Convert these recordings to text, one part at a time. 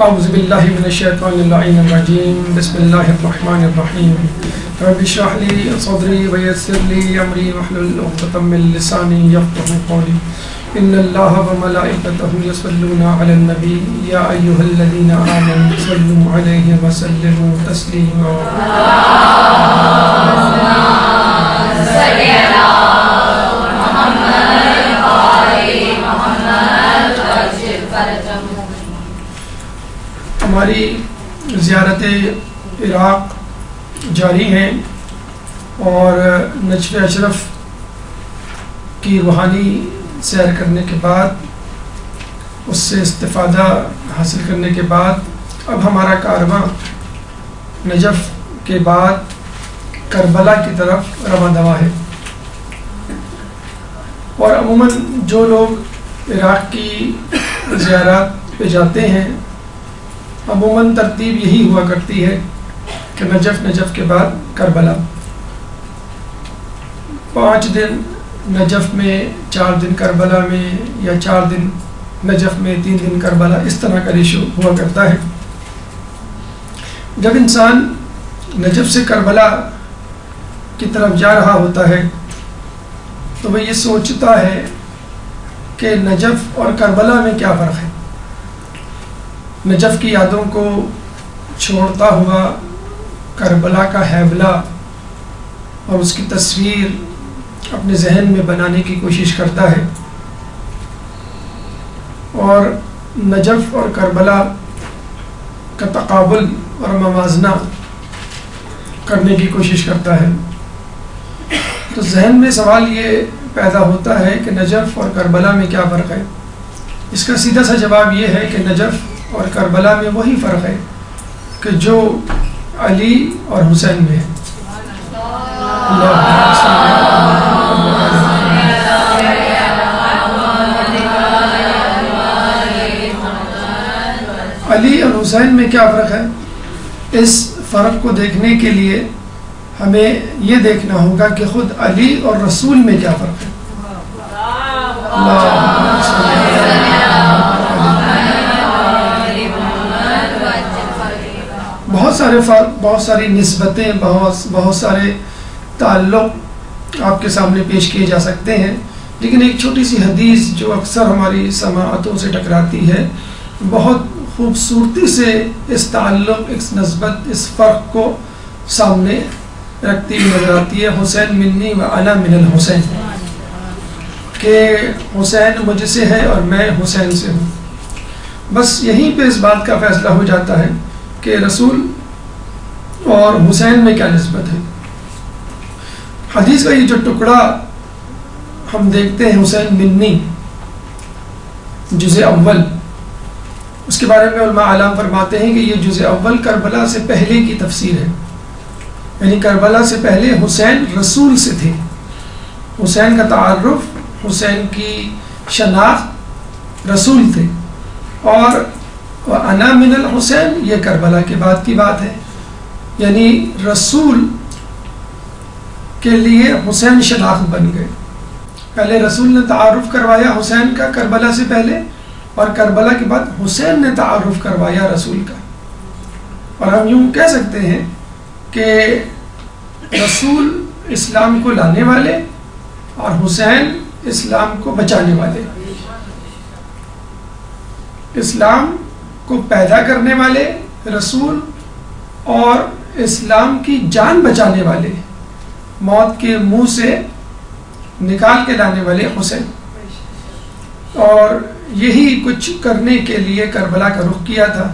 اعوذ باللہ من الشیطان اللعین الرجیم بسم اللہ الرحمن الرحیم رب اشرح لی صدری ویسر لی امری واحلل عقدۃ من لسانی یفقہوا قولی ان اللہ وملائکتہ یصلون علی النبی یا ایھا الذین آمنوا صلوا علیہ وسلموا تسلیما ہماری زیارت عراق جاری ہیں اور نجف اشرف کی روحانی سیر کرنے کے بعد اس سے استفادہ حاصل کرنے کے بعد اب ہمارا کارواں نجف کے بعد کربلا کی طرف رواں دوا ہے. اور عموماً جو لوگ عراق کی زیارات پہ جاتے ہیں عموماً ترتیب یہی ہوا کرتی ہے کہ نجف کے بعد کربلا. 5 دن نجف میں، 4 دن کربلا میں، یا 4 دن نجف میں 3 دن کربلا، اس طرح کا ریشو ہوا کرتا ہے. جب انسان نجف سے کربلا کی طرف جا رہا ہوتا ہے تو وہ یہ سوچتا ہے کہ نجف اور کربلا میں کیا فرق ہے. نجف کی یادوں کو چھوڑتا ہوا کربلا کا ہیبلا اور اس کی تصویر اپنے ذہن میں بنانے کی کوشش کرتا ہے اور نجف اور کربلا کا تقابل اور موازنہ کرنے کی کوشش کرتا ہے. تو ذہن میں سوال یہ پیدا ہوتا ہے کہ نجف اور کربلا میں کیا فرق ہے. اس کا سیدھا سا جواب یہ ہے کہ نجف اور کربلا میں وہی فرق ہے کہ جو علی اور حسین میں ہے. علی اور حسین میں کیا فرق ہے؟ اس فرق کو دیکھنے کے لیے ہمیں یہ دیکھنا ہوگا کہ خود علی اور رسول میں کیا فرق ہے. بہت ساری نسبتیں، بہت سارے تعلق آپ کے سامنے پیش کیے جا سکتے ہیں، لیکن ایک چھوٹی سی حدیث جو اکثر ہماری سماعتوں سے ٹکراتی ہے بہت خوبصورتی سے اس تعلق، اس نسبت، اس فرق کو سامنے رکھتی ہوئی نظر آتی ہے. حسین منی و انا من الحسین، کہ حسین مجھ سے ہے اور میں حسین سے ہوں. بس یہیں پہ اس بات کا فیصلہ ہو جاتا ہے کہ رسول اور حسین میں کیا نسبت ہے. حدیث کا یہ جو ٹکڑا ہم دیکھتے ہیں حسین منی جزء اول، اس کے بارے میں علماء اعلام فرماتے ہیں کہ یہ جزء اول کربلا سے پہلے کی تفسیر ہے. یعنی کربلا سے پہلے حسین رسول سے تھے. حسین کا تعارف، حسین کی شناخت رسول تھے، اور انا من الحسین یہ کربلا کے بعد کی بات ہے. یعنی رسول کے لیے حسین شناخت بن گئے. پہلے رسول نے تعارف کروایا حسین کا کربلا سے پہلے، اور کربلا کے بعد حسین نے تعارف کروایا رسول کا. اور ہم یوں کہہ سکتے ہیں کہ رسول اسلام کو لانے والے اور حسین اسلام کو بچانے والے. اسلام کو پیدا کرنے والے رسول اور اسلام کی جان بچانے والے، موت کے منہ سے نکال کے لانے والے حسین. اور یہی کچھ کرنے کے لیے کربلا کا رخ کیا تھا،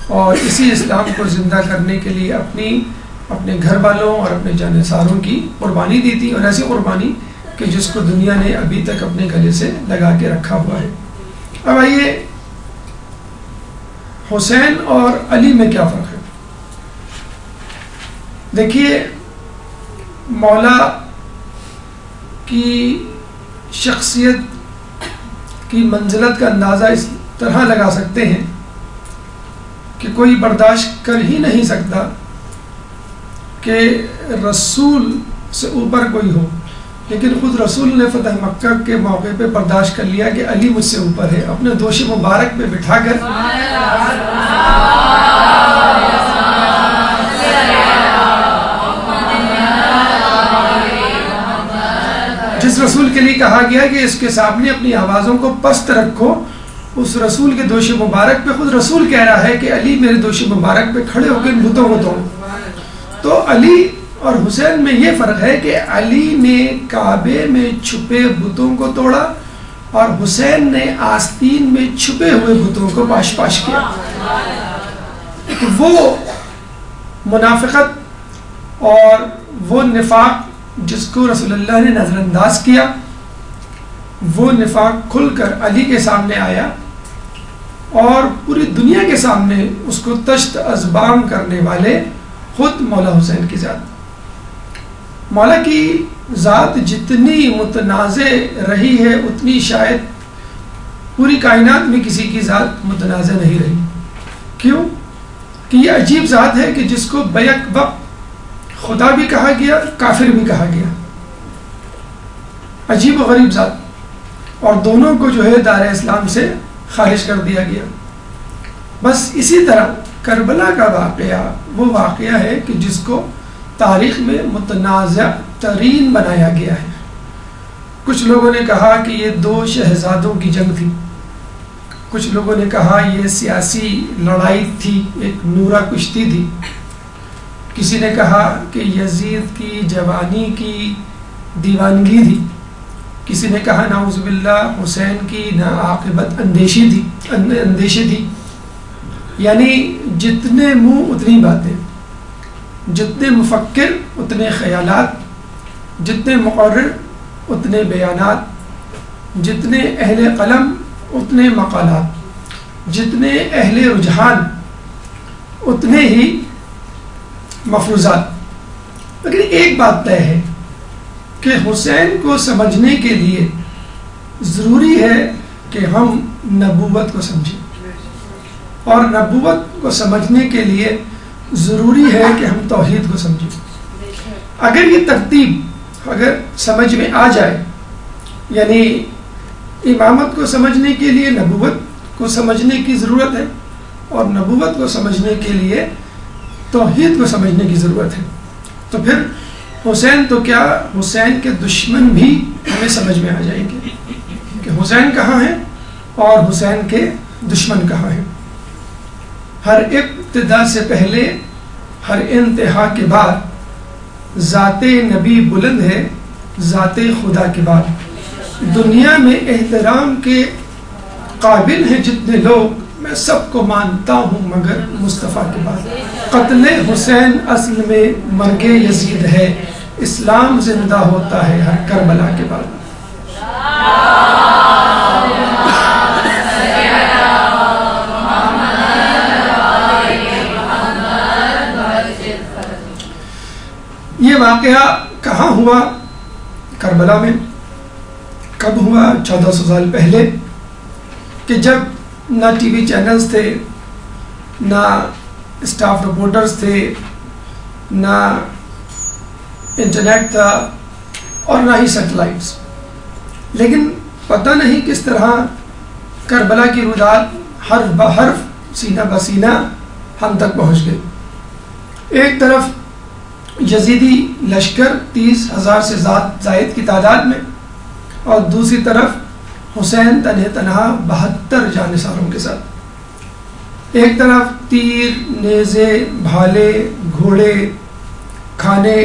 اور اسی اسلام کو زندہ کرنے کے لیے اپنے گھر والوں اور اپنے جانثاروں کی قربانی دی تھی، اور ایسی قربانی کہ جس کو دنیا نے ابھی تک اپنے گلے سے لگا کے رکھا ہوا ہے. اب آئیے حسین اور علی میں کیا فرق ہے. دیکھیے، مولا کی شخصیت کی منزلت کا اندازہ اس طرح لگا سکتے ہیں کہ کوئی برداشت کر ہی نہیں سکتا کہ رسول سے اوپر کوئی ہو، لیکن خود رسول نے فتح مکہ کے موقع پہ برداشت کر لیا کہ علی مجھ سے اوپر ہے. اپنے دوش مبارک پہ بٹھا کر جس رسول کے لیے کہا گیا کہ اس کے سامنے اپنی آوازوں کو پست رکھو، اس رسول کے دوش مبارک پہ خود رسول کہہ رہا ہے کہ علی میرے دوش مبارک پہ کھڑے ہو کے ان بتوں کو توڑو۔ تو علی اور حسین میں یہ فرق ہے کہ علی نے کعبے میں چھپے بتوں کو توڑا اور حسین نے آستین میں چھپے ہوئے بتوں کو پاش پاش کیا۔ تو وہ منافقت اور وہ نفاق جس کو رسول اللہ نے نظر انداز کیا، وہ نفاق کھل کر علی کے سامنے آیا اور پوری دنیا کے سامنے اس کو تشت ازبام کرنے والے خود مولا حسین کی ذات۔ مولا کی ذات جتنی متنازع رہی ہے اتنی شاید پوری کائنات میں کسی کی ذات متنازع نہیں رہی۔ کیوں؟ کہ یہ عجیب ذات ہے کہ جس کو بیک وقت خدا بھی کہا گیا، کافر بھی کہا گیا، عجیب و غریب ذات، اور دونوں کو جو ہے دار اسلام سے خارج کر دیا گیا۔ بس اسی طرح کربلا کا واقعہ وہ واقعہ ہے کہ جس کو تاریخ میں متنازع ترین بنایا گیا ہے۔ کچھ لوگوں نے کہا کہ یہ دو شہزادوں کی جنگ تھی، کچھ لوگوں نے کہا یہ سیاسی لڑائی تھی، ایک نورہ کشتی تھی، کسی نے کہا کہ یزید کی جوانی کی دیوانگی تھی، کسی نے کہا نعوذ باللہ حسین کی ناعاقبت اندیشی تھی۔ یعنی جتنے منہ اتنی باتیں، جتنے مفکر اتنے خیالات، جتنے مقرر اتنے بیانات، جتنے اہل قلم اتنے مقالات، جتنے اہل رجحان اتنے ہی مفروضات۔ لیکن ایک بات طے ہے کہ حسین کو سمجھنے کے لیے ضروری ہے کہ ہم نبوت کو سمجھیں، اور نبوت کو سمجھنے کے لیے ضروری ہے کہ ہم توحید کو سمجھیں۔ اگر یہ ترتیب اگر سمجھ میں آ جائے، یعنی امامت کو سمجھنے کے لیے نبوت کو سمجھنے کی ضرورت ہے اور نبوت کو سمجھنے کے لیے توحید کو سمجھنے کی ضرورت ہے، تو پھر حسین تو کیا، حسین کے دشمن بھی ہمیں سمجھ میں آ جائیں گے کہ حسین کہاں ہیں اور حسین کے دشمن کہاں ہیں۔ ہر ابتدا سے پہلے، ہر انتہا کے بعد ذات نبی بلند ہے، ذات خدا کے بعد۔ دنیا میں احترام کے قابل ہیں جتنے لوگ، میں سب کو مانتا ہوں مگر مصطفیٰ کے بعد۔ قتل حسین اصل میں مرگ یزید ہے، اسلام زندہ ہوتا ہے ہر کربلا کے بعد۔ یہ واقعہ کہاں ہوا؟ کربلا میں۔ کب ہوا؟ 1400 سال پہلے، کہ جب نہ ٹی وی چینلز تھے، نہ اسٹاف رپورٹرز تھے، نہ انٹرنیٹ تھا اور نہ ہی سیٹلائٹس، لیکن پتہ نہیں کس طرح کربلا کی روایات حرف بحرف سینہ بسینہ ہم تک پہنچ گئی۔ ایک طرف یزیدی لشکر 30,000 سے زائد کی تعداد میں، اور دوسری طرف حسین تنہا 72 جانثاروں کے ساتھ۔ ایک طرف تیر، نیزے، بھالے، گھوڑے، کھانے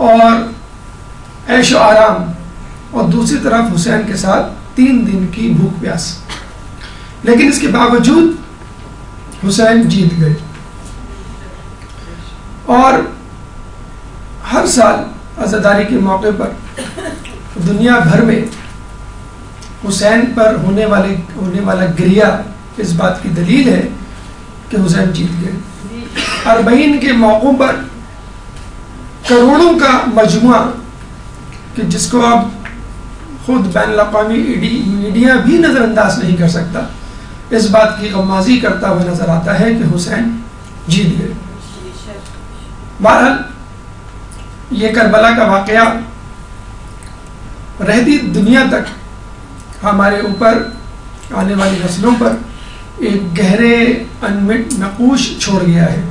اور عیش و آرام، اور دوسری طرف حسین کے ساتھ 3 دن کی بھوک پیاس۔ لیکن اس کے باوجود حسین جیت گئے، اور ہر سال عزاداری کے موقع پر دنیا بھر میں حسین پر ہونے والا گریہ اس بات کی دلیل ہے کہ حسین جیت گئے۔ 40 کے موقعوں پر کروڑوں کا مجموعہ، کہ جس کو آپ خود بین الاقوامی میڈیا بھی نظر انداز نہیں کر سکتا، اس بات کی غمازی کرتا ہوا نظر آتا ہے کہ حسین جیت گئے۔ بہرحال یہ کربلا کا واقعہ رہتی دنیا تک ہمارے اوپر، آنے والی نسلوں پر ایک گہرے انمٹ نقوش چھوڑ گیا ہے،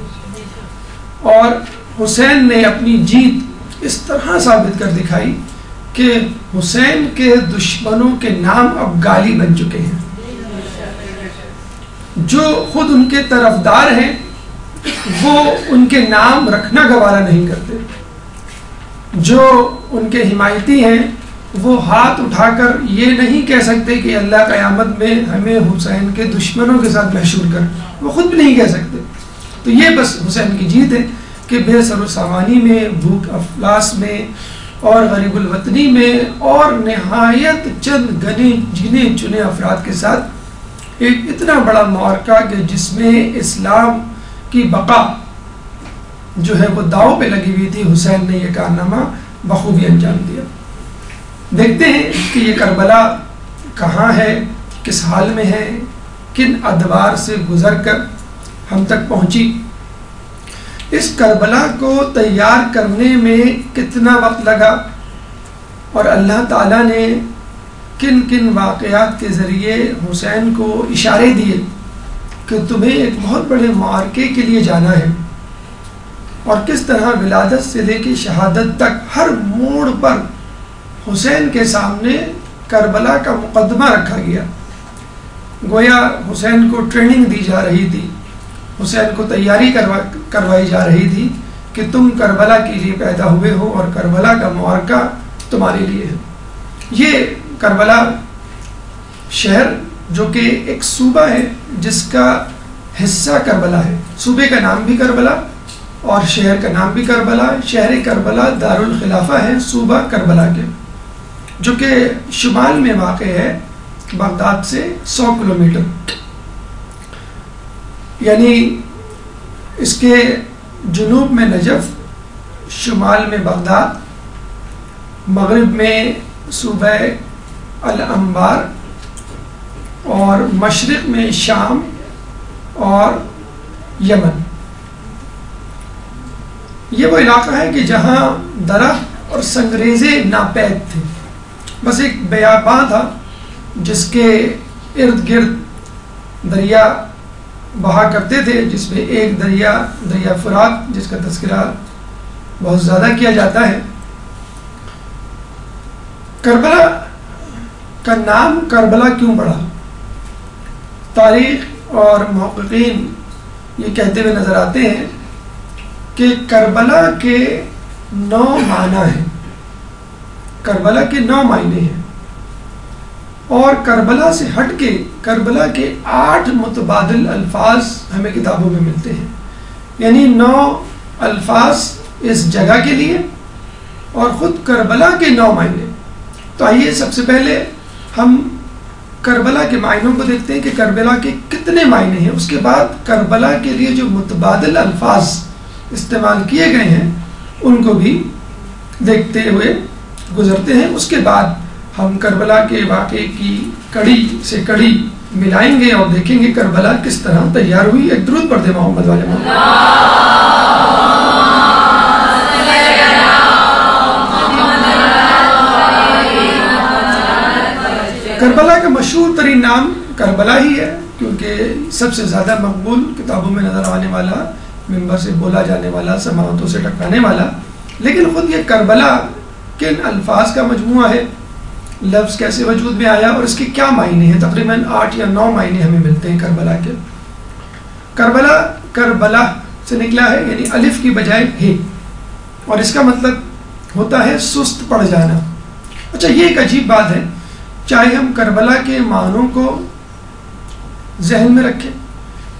اور حسین نے اپنی جیت اس طرح ثابت کر دکھائی کہ حسین کے دشمنوں کے نام اب گالی بن چکے ہیں. جو خود ان کے طرفدار ہیں وہ ان کے نام رکھنا گوارا نہیں کرتے. جو ان کے حمایتی ہیں وہ ہاتھ اٹھا کر یہ نہیں کہہ سکتے کہ اللہ قیامت میں ہمیں حسین کے دشمنوں کے ساتھ محشور کر. وہ خود بھی نہیں کہہ سکتے. تو یہ بس حسین کی جیت ہے کہ بے سر و سامانی میں، بھوک افلاس میں اور غریب الوطنی میں اور نہایت چند گنے چنے افراد کے ساتھ ایک اتنا بڑا معرکہ کہ جس میں اسلام کی بقا جو ہے وہ داؤ پہ لگی ہوئی تھی، حسین نے یہ کارنامہ بخوبی انجام دیا. دیکھتے ہیں کہ یہ کربلا کہاں ہے، کس حال میں ہے، کن ادوار سے گزر کر ہم تک پہنچی. اس کربلا کو تیار کرنے میں کتنا وقت لگا اور اللہ تعالیٰ نے کن کن واقعات کے ذریعے حسین کو اشارے دیے کہ تمہیں ایک بہت بڑے معرکے کے لیے جانا ہے، اور کس طرح ولادت سے لے کے شہادت تک ہر موڑ پر حسین کے سامنے کربلا کا مقدمہ رکھا گیا. گویا حسین کو ٹریننگ دی جا رہی تھی، حسین کو تیاری کروائی جا رہی تھی کہ تم کربلا کے لیے پیدا ہوئے ہو اور کربلا کا معرکہ تمہارے لیے ہے. یہ کربلا شہر جو کہ ایک صوبہ ہے جس کا حصہ کربلا ہے، صوبے کا نام بھی کربلا اور شہر کا نام بھی کربلا. شہر کربلا دارالخلافہ ہے صوبہ کربلا کے، جو کہ شمال میں واقع ہے بغداد سے 100 کلومیٹر. یعنی اس کے جنوب میں نجف، شمال میں بغداد، مغرب میں صوبہ الانبار اور مشرق میں شام اور یمن. یہ وہ علاقہ ہے کہ جہاں درخت اور سنگریزے ناپید تھے. بس ایک بیاباں تھا جس کے ارد گرد دریا بہا کرتے تھے، جس میں ایک دریا فرات جس کا تذکرہ بہت زیادہ کیا جاتا ہے. کربلا کا نام کربلا کیوں پڑا؟ تاریخ اور محققین یہ کہتے ہوئے نظر آتے ہیں کہ کربلا کے 9 معنی ہیں، کربلا کے 9 معنی ہیں، اور کربلا سے ہٹ کے کربلا کے 8 متبادل الفاظ ہمیں کتابوں میں ملتے ہیں. یعنی 9 الفاظ اس جگہ کے لیے اور خود کربلا کے 9 معنی. تو آئیے سب سے پہلے ہم کربلا کے معنوں کو دیکھتے ہیں کہ کربلا کے کتنے معنی ہیں. اس کے بعد کربلا کے لیے جو متبادل الفاظ استعمال کیے گئے ہیں ان کو بھی دیکھتے ہوئے گزرتے ہیں. اس کے بعد ہم کربلا کے واقعے کی کڑی سے کڑی ملائیں گے اور دیکھیں گے کربلا کس طرح تیار ہوئی. ایک درود پڑھ دیں محمد والے محمد. کربلا کا مشہور ترین نام کربلا ہی ہے، کیونکہ سب سے زیادہ مقبول کتابوں میں نظر آنے والا، ممبر سے بولا جانے والا، سماعتوں سے ٹکرانے والا. لیکن خود یہ کربلا کن الفاظ کا مجموعہ ہے، لفظ کیسے وجود میں آیا اور اس کے کیا معنی ہیں؟ تقریباً 8 یا 9 معنی ہمیں ملتے ہیں کربلا کے. کربلا کربلا سے نکلا ہے، یعنی الف کی بجائے ہے، اور اس کا مطلب ہوتا ہے سست پڑ جانا. اچھا، یہ ایک عجیب بات ہے، چاہے ہم کربلا کے معنوں کو ذہن میں رکھیں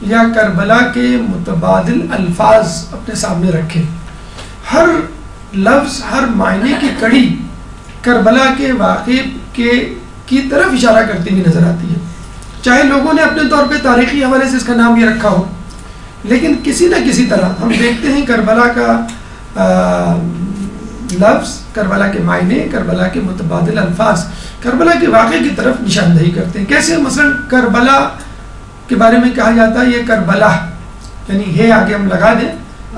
یا کربلا کے متبادل الفاظ اپنے سامنے رکھیں، ہر لفظ، ہر معنی کی کڑی کربلا کے واقعے کی طرف اشارہ کرتی ہوئی نظر آتی ہے. چاہے لوگوں نے اپنے طور پہ تاریخی حوالے سے اس کا نام یہ رکھا ہو، لیکن کسی نہ کسی طرح ہم دیکھتے ہیں کربلا کا لفظ، کربلا کے معنی، کربلا کے متبادل الفاظ کربلا کے واقعے کی طرف نشاندہی کرتے ہیں. کیسے؟ مثلا کربلا کے بارے میں کہا جاتا ہے یہ کربلا، یعنی ہے آگے ہم لگا دیں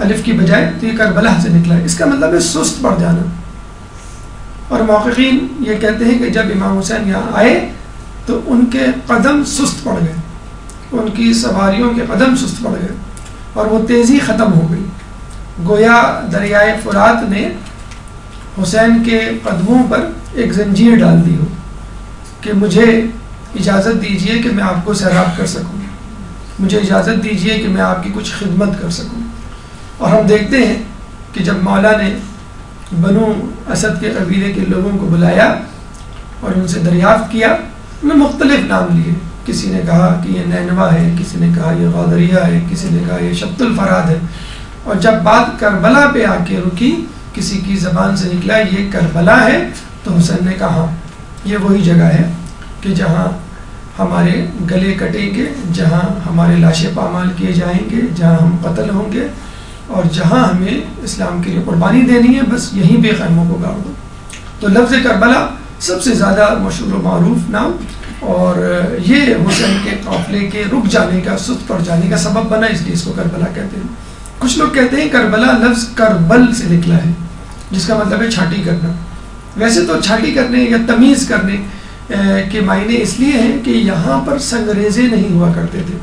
الف کی بجائے، تو یہ کربلا سے نکلا ہے. اس کا مطلب ہے سست پڑ جانا. اور محققین یہ کہتے ہیں کہ جب امام حسین یہاں آئے تو ان کے قدم سست پڑ گئے، ان کی سواریوں کے قدم سست پڑ گئے اور وہ تیزی ختم ہو گئی. گویا دریائے فرات نے حسین کے قدموں پر ایک زنجیر ڈال دی ہو کہ مجھے اجازت دیجئے کہ میں آپ کو سیراب کر سکوں، مجھے اجازت دیجئے کہ میں آپ کی کچھ خدمت کر سکوں۔ اور ہم دیکھتے ہیں کہ جب مولا نے بنو اسد کے قبیلے کے لوگوں کو بلایا اور ان سے دریافت کیا، انہوں نے مختلف نام لیے، کسی نے کہا کہ یہ نینوا ہے، کسی نے کہا یہ غادریہ ہے، کسی نے کہا یہ شبت الفراد ہے، اور جب بات کربلا پہ آ کے رکی، کسی کی زبان سے نکلا یہ کربلا ہے، تو حسین نے کہا یہ وہی جگہ ہے کہ جہاں ہمارے گلے کٹیں گے، جہاں ہمارے لاشیں پامال کیے جائیں گے، جہاں ہم قتل ہوں گے، اور جہاں ہمیں اسلام کے لیے قربانی دینی ہے، بس یہیں پہ خیموں کو گاڑ دو۔ تو لفظ کربلا سب سے زیادہ مشہور و معروف نام، اور یہ حسین کے قافلے کے رک جانے کا، سست پڑ جانے کا سبب بنا، اس لیے اس کو کربلا کہتے ہیں۔ کچھ لوگ کہتے ہیں کربلا لفظ کربل سے نکلا ہے، جس کا مطلب ہے چھاٹی کرنا۔ ویسے تو چھاٹی کرنے یا تمیز کرنے کے معنی اس لیے ہیں کہ یہاں پر سنگریزے نہیں ہوا کرتے تھے،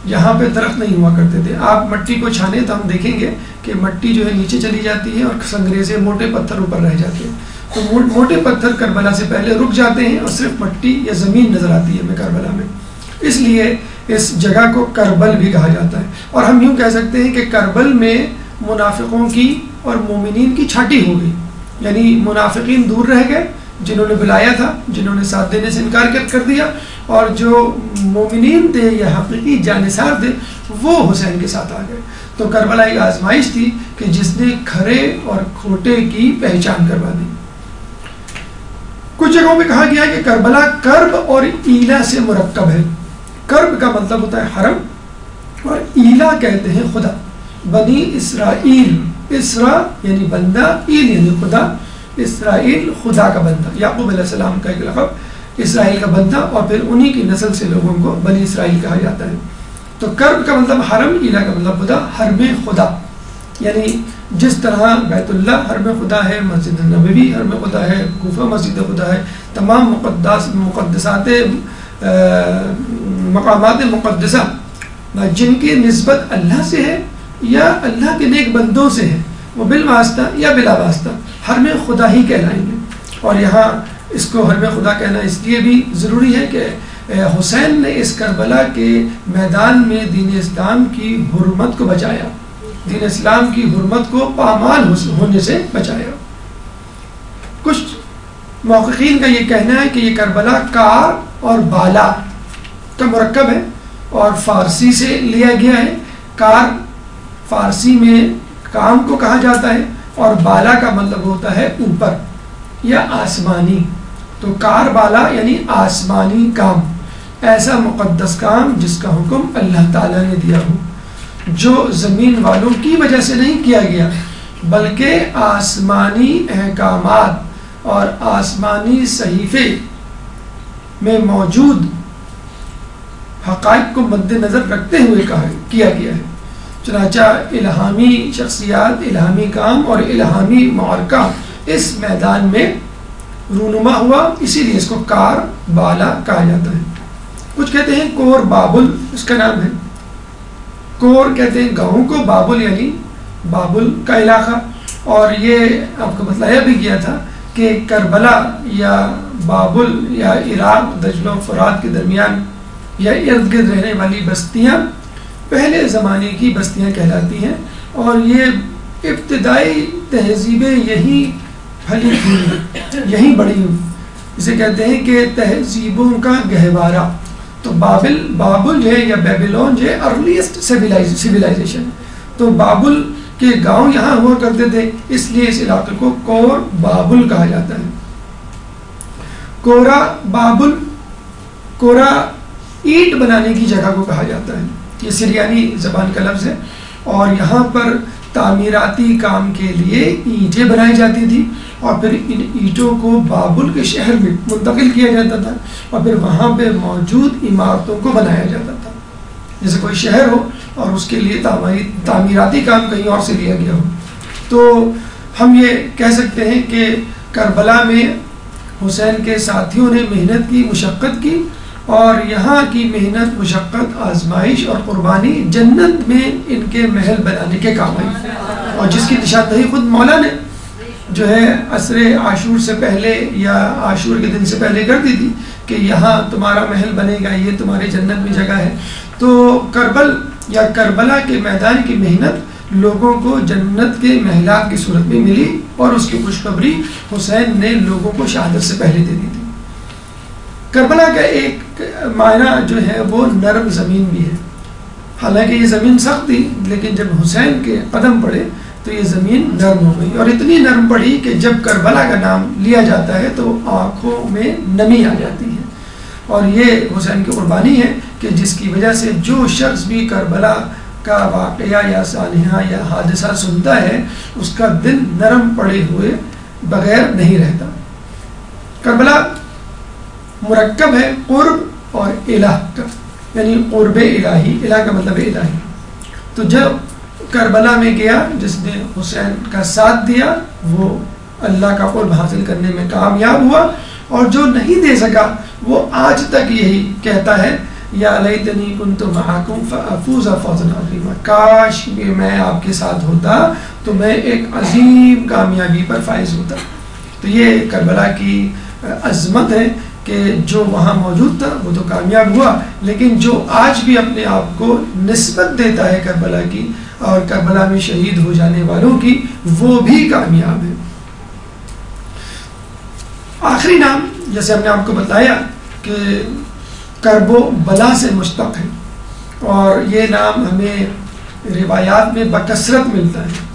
یہاں پہ درخت نہیں ہوا کرتے تھے۔ آپ مٹی کو چھانے تو ہم دیکھیں گے کہ مٹی جو ہے نیچے چلی جاتی ہے اور سنگریزے موٹے پتھر اوپر رہ جاتے ہیں، تو موٹے پتھر کربلا سے پہلے رک جاتے ہیں اور صرف مٹی یا زمین نظر آتی ہے ہمیں کربلا میں، اس لیے اس جگہ کو کربل بھی کہا جاتا ہے۔ اور ہم یوں کہہ سکتے ہیں کہ کربل میں منافقوں کی اور مومنین کی چھاٹی ہو گئی، یعنی منافقین دور رہ گئے جنہوں نے بلایا تھا، جنہوں نے ساتھ دینے سے انکار کر دیا، اور جو مومنین تھے یا حقیقی جانثار تھے وہ حسین کے ساتھ آ گئے۔ تو کربلا ایک آزمائش تھی کہ جس نے کھرے اور کھوٹے کی پہچان کروا دی۔ کچھ جگہوں پہ کہا گیا ہے کہ کربلا کرب اور ایلا سے مرکب ہے۔ کرب کا مطلب ہوتا ہے حرم، اور ایلا کہتے ہیں خدا۔ بنی اسرائیل، اسرا یعنی بندہ، ایل یعنی خدا، اسرائیل خدا کا بندہ، یعقوب علیہ السلام کا ایک لقب، اسرائیل کا بندہ، اور پھر انہی کی نسل سے لوگوں کو بنی اسرائیل کہا جاتا ہے۔ تو کرب کا مطلب حرم، ایلا کا مطلب خدا، حرم خدا، یعنی جس طرح بیت اللہ حرم خدا ہے، مسجد نبوی حرم خدا ہے، کوفہ مسجد خدا ہے، تمام مقدسات مقامات مقدسہ جن کی نسبت اللہ سے ہے یا اللہ کے نیک بندوں سے ہے، وہ بالواسطہ یا بلا واسطہ حرم خدا ہی کہلائیں گے۔ اور یہاں اس کو حرم خدا کہنا اس لیے بھی ضروری ہے کہ حسین نے اس کربلا کے میدان میں دین اسلام کی حرمت کو بچایا، دین اسلام کی حرمت کو پامال ہونے سے بچایا۔ کچھ محققین کا یہ کہنا ہے کہ یہ کربلا کار اور بالا کا مرکب ہے، اور فارسی سے لیا گیا ہے۔ کار فارسی میں کام کو کہا جاتا ہے، اور بالا کا مطلب ہوتا ہے اوپر یا آسمانی۔ تو کار بالا یعنی آسمانی کام، ایسا مقدس کام جس کا حکم اللہ تعالیٰ نے دیا ہو، جو زمین والوں کی وجہ سے نہیں کیا گیا، بلکہ آسمانی احکامات اور آسمانی صحیفے میں موجود حقائق کو مد نظر رکھتے ہوئے کیا گیا ہے۔ چنانچہ الہامی شخصیات، الہامی کام اور الہامی معرکہ اس میدان میں رونما ہوا، اسی لیے اس کو کار بالا کہا جاتا ہے۔ کچھ کہتے ہیں کور بابل اس کا نام ہے، کور کہتے ہیں گاؤں کو، بابل یعنی بابل کا علاقہ۔ اور یہ آپ کو بتلایا بھی گیا تھا کہ کربلا یا بابل یا عراق دجلہ و فرات کے درمیان یا ارد گرد رہنے والی بستیاں پہلے زمانے کی بستیاں کہلاتی ہیں، اور یہ ابتدائی تہذیبیں یہی پھلی پھولی، یہی بڑی ہوئی۔ اسے کہتے ہیں کہ تہذیبوں کا گہوارہ۔ تو بابل جو ہے یا بیبلون جو ہے ارلیسٹ سویلائزیشن، تو بابل کے گاؤں یہاں ہوا کرتے تھے، اس لیے اس علاقے کو کور بابل کہا جاتا ہے۔ کورا بابل، کورا اینٹ بنانے کی جگہ کو کہا جاتا ہے، یہ سریانی زبان کا لفظ ہے، اور یہاں پر تعمیراتی کام کے لیے اینٹیں بنائی جاتی تھی، اور پھر ان اینٹوں کو بابل کے شہر میں منتقل کیا جاتا تھا، اور پھر وہاں پہ موجود عمارتوں کو بنایا جاتا تھا۔ جیسے کوئی شہر ہو اور اس کے لیے تعمیراتی کام کہیں اور سے لیا گیا ہو، تو ہم یہ کہہ سکتے ہیں کہ کربلا میں حسین کے ساتھیوں نے محنت کی، مشقت کی، اور یہاں کی محنت، مشقت، آزمائش اور قربانی جنت میں ان کے محل بنانے کے کام آئی، اور جس کی نشاندہی خود مولا نے جو ہے عصر عاشور سے پہلے یا عاشور کے دن سے پہلے کر دی تھی کہ یہاں تمہارا محل بنے گا، یہ تمہارے جنت میں جگہ ہے. تو کربلا کے میدان کی محنت لوگوں کو جنت کے محلات کی صورت میں ملی، اور اس کی خوشخبری حسین نے لوگوں کو شہادت سے پہلے دے دی تھی. کربلا کا ایک معنی جو ہے وہ نرم زمین بھی ہے. حالانکہ یہ زمین سخت تھی، لیکن جب حسین کے قدم پڑے تو یہ زمین نرم ہو گئی، اور اتنی نرم پڑی کہ جب کربلا کا نام لیا جاتا ہے تو آنکھوں میں نمی آ جاتی ہے. اور یہ حسین کی قربانی ہے کہ جس کی وجہ سے جو شخص بھی کربلا کا واقعہ یا سانحہ یا حادثہ سنتا ہے اس کا دل نرم پڑے ہوئے بغیر نہیں رہتا. کربلا مرکب ہے قرب اور الہ کا، یعنی قرب الہی، الہ کا مطلب الہی. تو جب کربلا میں گیا، جس نے حسین کا ساتھ دیا وہ اللہ کا قرب حاصل کرنے میں کامیاب ہوا، اور جو نہیں دے سکا وہ آج تک یہی کہتا ہے یا لیتنی کنت معکم فافوز فوزا عظیما، کاش کہ میں آپ کے ساتھ ہوتا تو میں ایک عظیم کامیابی پر فائز ہوتا. تو یہ کربلا کی عظمت ہے کہ جو وہاں موجود تھا وہ تو کامیاب ہوا، لیکن جو آج بھی اپنے آپ کو نسبت دیتا ہے کربلا کی اور کربلا میں شہید ہو جانے والوں کی، وہ بھی کامیاب ہے. آخری نام جیسے ہم نے آپ کو بتایا کہ کرب و بلا سے مشتق ہے، اور یہ نام ہمیں روایات میں بکثرت ملتا ہے،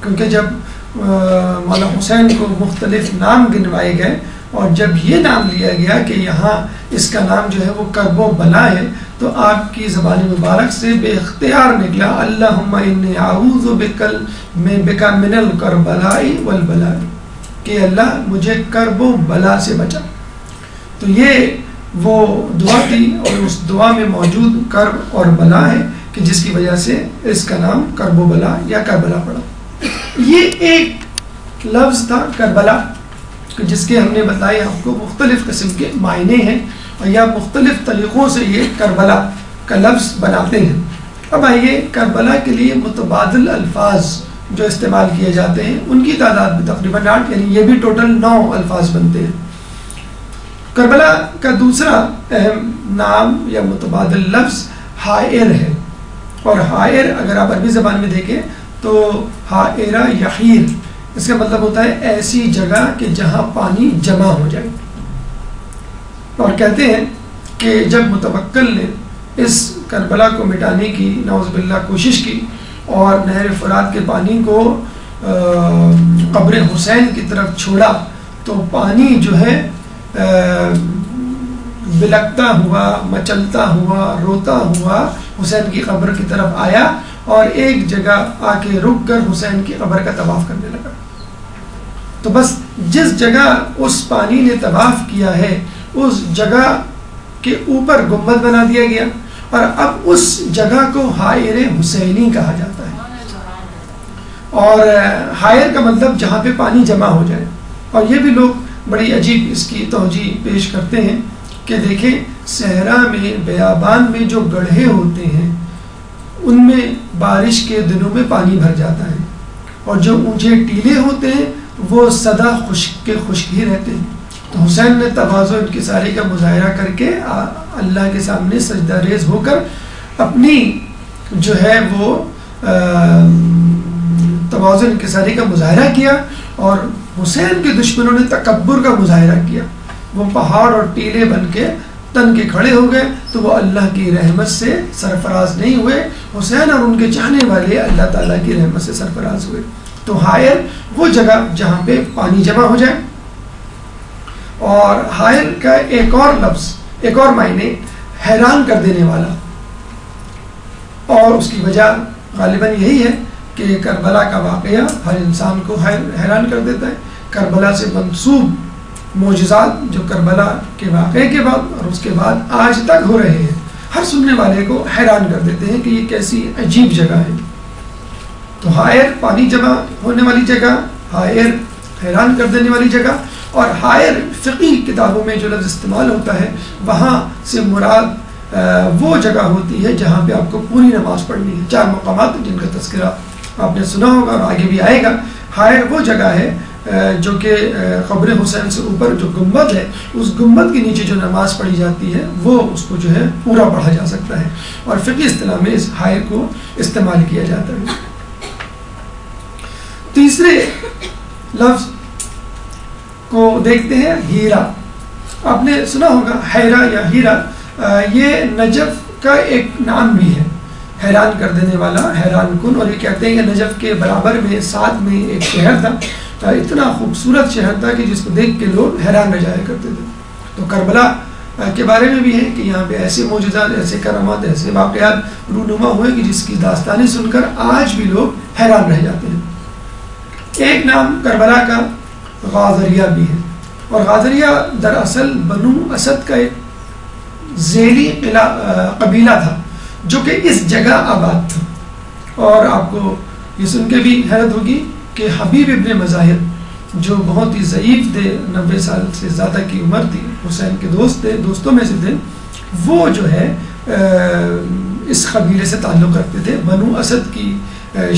کیونکہ جب مولا حسین کو مختلف نام گنوائے گئے اور جب یہ نام لیا گیا کہ یہاں اس کا نام جو ہے وہ کرب و بلا ہے، تو آپ کی زبان مبارک سے بے اختیار نکلا اللہم انی اعوذ بک من الکربلاء والبلاء، کہ اللہ مجھے کرب و بلا سے بچا. تو یہ وہ دعا تھی، اور اس دعا میں موجود کرب اور بلا ہے کہ جس کی وجہ سے اس کا نام کرب و بلا یا کربلا پڑا. یہ ایک لفظ تھا کربلا، جس کے ہم نے بتایا آپ کو مختلف قسم کے معنی ہیں، اور یا مختلف طریقوں سے یہ کربلا کا لفظ بناتے ہیں. اب آئیے کربلا کے لیے متبادل الفاظ جو استعمال کیے جاتے ہیں ان کی تعداد بھی تقریباً 8، یعنی یہ بھی ٹوٹل 9 الفاظ بنتے ہیں. کربلا کا دوسرا اہم نام یا متبادل لفظ حائر ہے، اور حائر اگر آپ عربی زبان میں دیکھیں تو حائرہ یحیر، اس کا مطلب ہوتا ہے ایسی جگہ کہ جہاں پانی جمع ہو جائے. اور کہتے ہیں کہ جب متوکل نے اس کربلا کو مٹانے کی نعوذ باللہ کوشش کی اور نہر فرات کے پانی کو قبر حسین کی طرف چھوڑا، تو پانی جو ہے بلکتا ہوا، مچلتا ہوا، روتا ہوا حسین کی قبر کی طرف آیا، اور ایک جگہ آ کے رک کر حسین کی قبر کا طواف کرنے لگا. تو بس جس جگہ اس پانی نے طواف کیا ہے اس جگہ کے اوپر گنبد بنا دیا گیا، اور اب اس جگہ کو حائر حسینی کہا جاتا ہے. اور حائر کا مطلب جہاں پہ پانی جمع ہو جائے. اور یہ بھی لوگ بڑی عجیب اس کی توجیہ پیش کرتے ہیں کہ دیکھیں صحرا میں بیابان میں جو گڑھے ہوتے ہیں ان میں بارش کے دنوں میں پانی بھر جاتا ہے، اور جو اونچے ٹیلے ہوتے ہیں وہ سدا خشک کے خشک ہی رہتے ہیں. تو حسین نے تواضع انکساری کا مظاہرہ کر کے اللہ کے سامنے سجدہ ریز ہو کر اپنی جو ہے وہ تواضع انکساری کا مظاہرہ کیا، اور حسین کے دشمنوں نے تکبر کا مظاہرہ کیا. وہ پہاڑ اور ٹیلے بن کے تن کے کھڑے ہو گئے، تو وہ اللہ کی رحمت سے سرفراز نہیں ہوئے. حسین اور ان کے چاہنے والے اللہ تعالیٰ کی رحمت سے سرفراز ہوئے. تو حائر وہ جگہ جہاں پہ پانی جمع ہو جائے. اور حائر کا ایک اور لفظ، ایک اور معنی حیران کر دینے والا، اور اس کی وجہ غالباً یہی ہے کہ کربلا کا واقعہ ہر انسان کو حیران کر دیتا ہے. کربلا سے منسوب معجزات جو کربلا کے واقعے کے بعد اور اس کے بعد آج تک ہو رہے ہیں، ہر سننے والے کو حیران کر دیتے ہیں کہ یہ کیسی عجیب جگہ ہے. تو حائر پانی جمع ہونے والی جگہ، حائر حیران کر دینے والی جگہ، اور حائر فقی کتابوں میں جو لفظ استعمال ہوتا ہے وہاں سے مراد وہ جگہ ہوتی ہے جہاں پہ آپ کو پوری نماز پڑھنی ہے. 4 مقامات جن کا تذکرہ آپ نے سنا ہوگا اور آگے بھی آئے گا. حائر وہ جگہ ہے جو کہ قبر حسین سے اوپر جو گنبد ہے، اس گنبد کے نیچے جو نماز پڑھی جاتی ہے وہ اس کو جو ہے پورا پڑھا جا سکتا ہے، اور فقہی اصطلاح میں اس حائر کو استعمال کیا جاتا ہے۔ تیسرے لفظ کو دیکھتے ہیں، ہیرا۔ آپ نے سنا ہوگا حیرہ یا ہیرا، یہ نجف کا ایک نام بھی ہے، حیران کر دینے والا، حیران کن، اور یہ کہتے ہیں کہ نجف کے برابر میں ساتھ میں ایک شہر تھا، اتنا خوبصورت شہر تھا کہ جس کو دیکھ کے لوگ حیران رہ جایا کرتے تھے۔ تو کربلا کے بارے میں بھی ہے کہ یہاں پہ ایسے معجزات، ایسے کرامات، ایسے واقعات رونما ہوئے کہ جس کی داستانیں سن کر آج بھی لوگ حیران رہ جاتے ہیں۔ ایک نام کربلا کا غازریہ بھی ہے، اور غازریہ دراصل بنو اسد کا ایک ذیلی قبیلہ تھا جو کہ اس جگہ آباد تھا۔ اور آپ کو یہ سن کے بھی حیرت ہوگی کہ حبیب ابن مظاہر جو بہت ہی ضعیف تھے، 90 سال سے زیادہ کی عمر تھی، حسین کے دوست تھے، دوستوں میں سے تھے، وہ جو ہے اس قبیلے سے تعلق رکھتے تھے، بنو اسد کی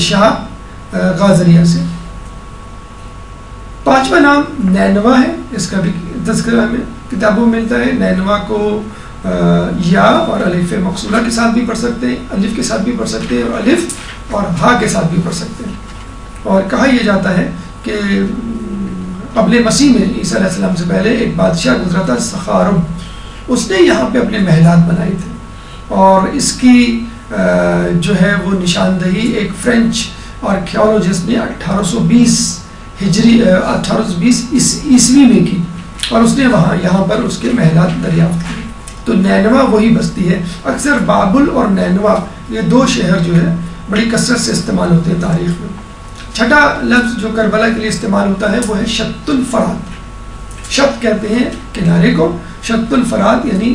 شاہ غازریہ سے۔ پانچواں نام نینوا ہے، اس کا بھی تذکرہ ہمیں کتابوں میں ملتا ہے۔ نینوا کو یا اور الف مقصورہ کے ساتھ بھی پڑھ سکتے ہیں، الف کے ساتھ بھی پڑھ سکتے ہیں، اور الف اور ہا کے ساتھ بھی پڑھ سکتے ہیں۔ اور کہا یہ جاتا ہے کہ قبل مسیح میں، عیسیٰ علیہ السلام سے پہلے، ایک بادشاہ گزرا تھا سخارب، اس نے یہاں پہ اپنے محلات بنائے تھے، اور اس کی جو ہے وہ نشاندہی ایک فرینچ آرکیولوجسٹ نے 1820 عیسوی میں کی، اور اس نے یہاں پر اس کے محلات دریافت کیے۔ تو نینوا وہی بستی ہے۔ اکثر بابل اور نینوا یہ دو شہر جو ہے بڑی کثرت سے استعمال ہوتے ہیں تاریخ میں۔ چھٹا لفظ جو کربلا کے لیے استعمال ہوتا ہے وہ ہے شط الفرات۔ شط کہتے ہیں کنارے کو، شط الفرات یعنی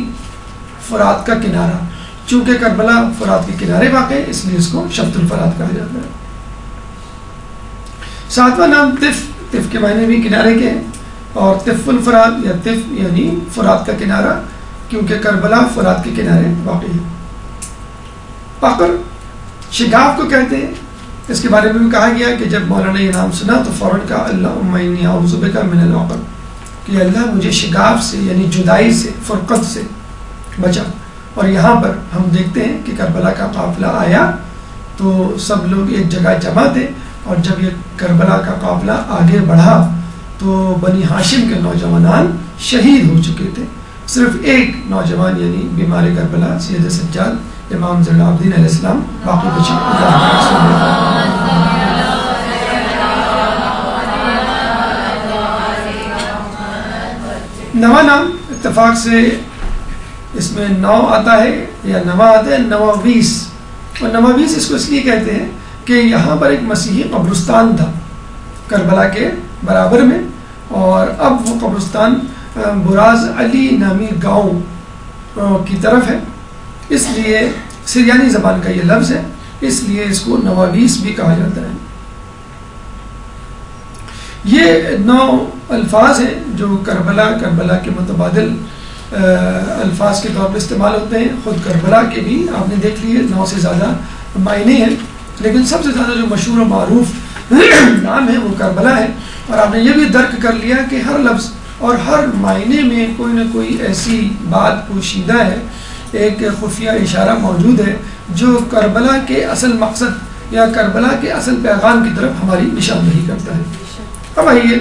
فرات کا کنارہ۔ چونکہ کربلا فرات کے کنارے واقع ہے، اس لیے اس کو شط الفرات کہا جاتا ہے۔ ساتواں نام طف، طف کے معنی بھی کنارے کے ہیں، اور طف الفرات یا طف یعنی فرات کا کنارہ، کیونکہ کربلا فرات کے کنارے واقع ہے۔ پکر شگاف کو کہتے ہیں، اس کے بارے میں بھی کہا گیا کہ جب مولانا نے یہ نام سنا تو فوراً کہا اللہم انی اعوذ بک من العقر، کہ اللہ مجھے شگاف سے یعنی جدائی سے، فرقت سے بچا۔ اور یہاں پر ہم دیکھتے ہیں کہ کربلا کا قافلہ آیا تو سب لوگ ایک جگہ جمع تھے، اور جب یہ کربلا کا قافلہ آگے بڑھا تو بنی ہاشم کے نوجوانان شہید ہو چکے تھے، صرف ایک نوجوان یعنی بیمار کربلا سید سجاد امام زین العابدین علیہ السلام باقی بچے۔ نواں نام اتفاق سے اس میں نو آتا ہے یا نوا آتا ہے، نواویس، اور نواویس اس کو اس لیے کہتے ہیں کہ یہاں پر ایک مسیحی قبرستان تھا کربلا کے برابر میں، اور اب وہ قبرستان براز علی نامی گاؤں کی طرف ہے، اس لیے سریانی زبان کا یہ لفظ ہے، اس لیے اس کو نواویس بھی کہا جاتا ہے۔ یہ 9 الفاظ ہیں جو کربلا کے متبادل الفاظ کے طور پر استعمال ہوتے ہیں۔ خود کربلا کے بھی آپ نے دیکھ لیے 9 سے زیادہ معنی ہیں، لیکن سب سے زیادہ جو مشہور و معروف نام ہے وہ کربلا ہے۔ اور آپ نے یہ بھی درک کر لیا کہ ہر لفظ اور ہر معنی میں کوئی نہ کوئی ایسی بات پوشیدہ ہے، ایک خفیہ اشارہ موجود ہے جو کربلا کے اصل مقصد یا کربلا کے اصل پیغام کی طرف ہماری نشاندہی کرتا ہے۔ اب آئیے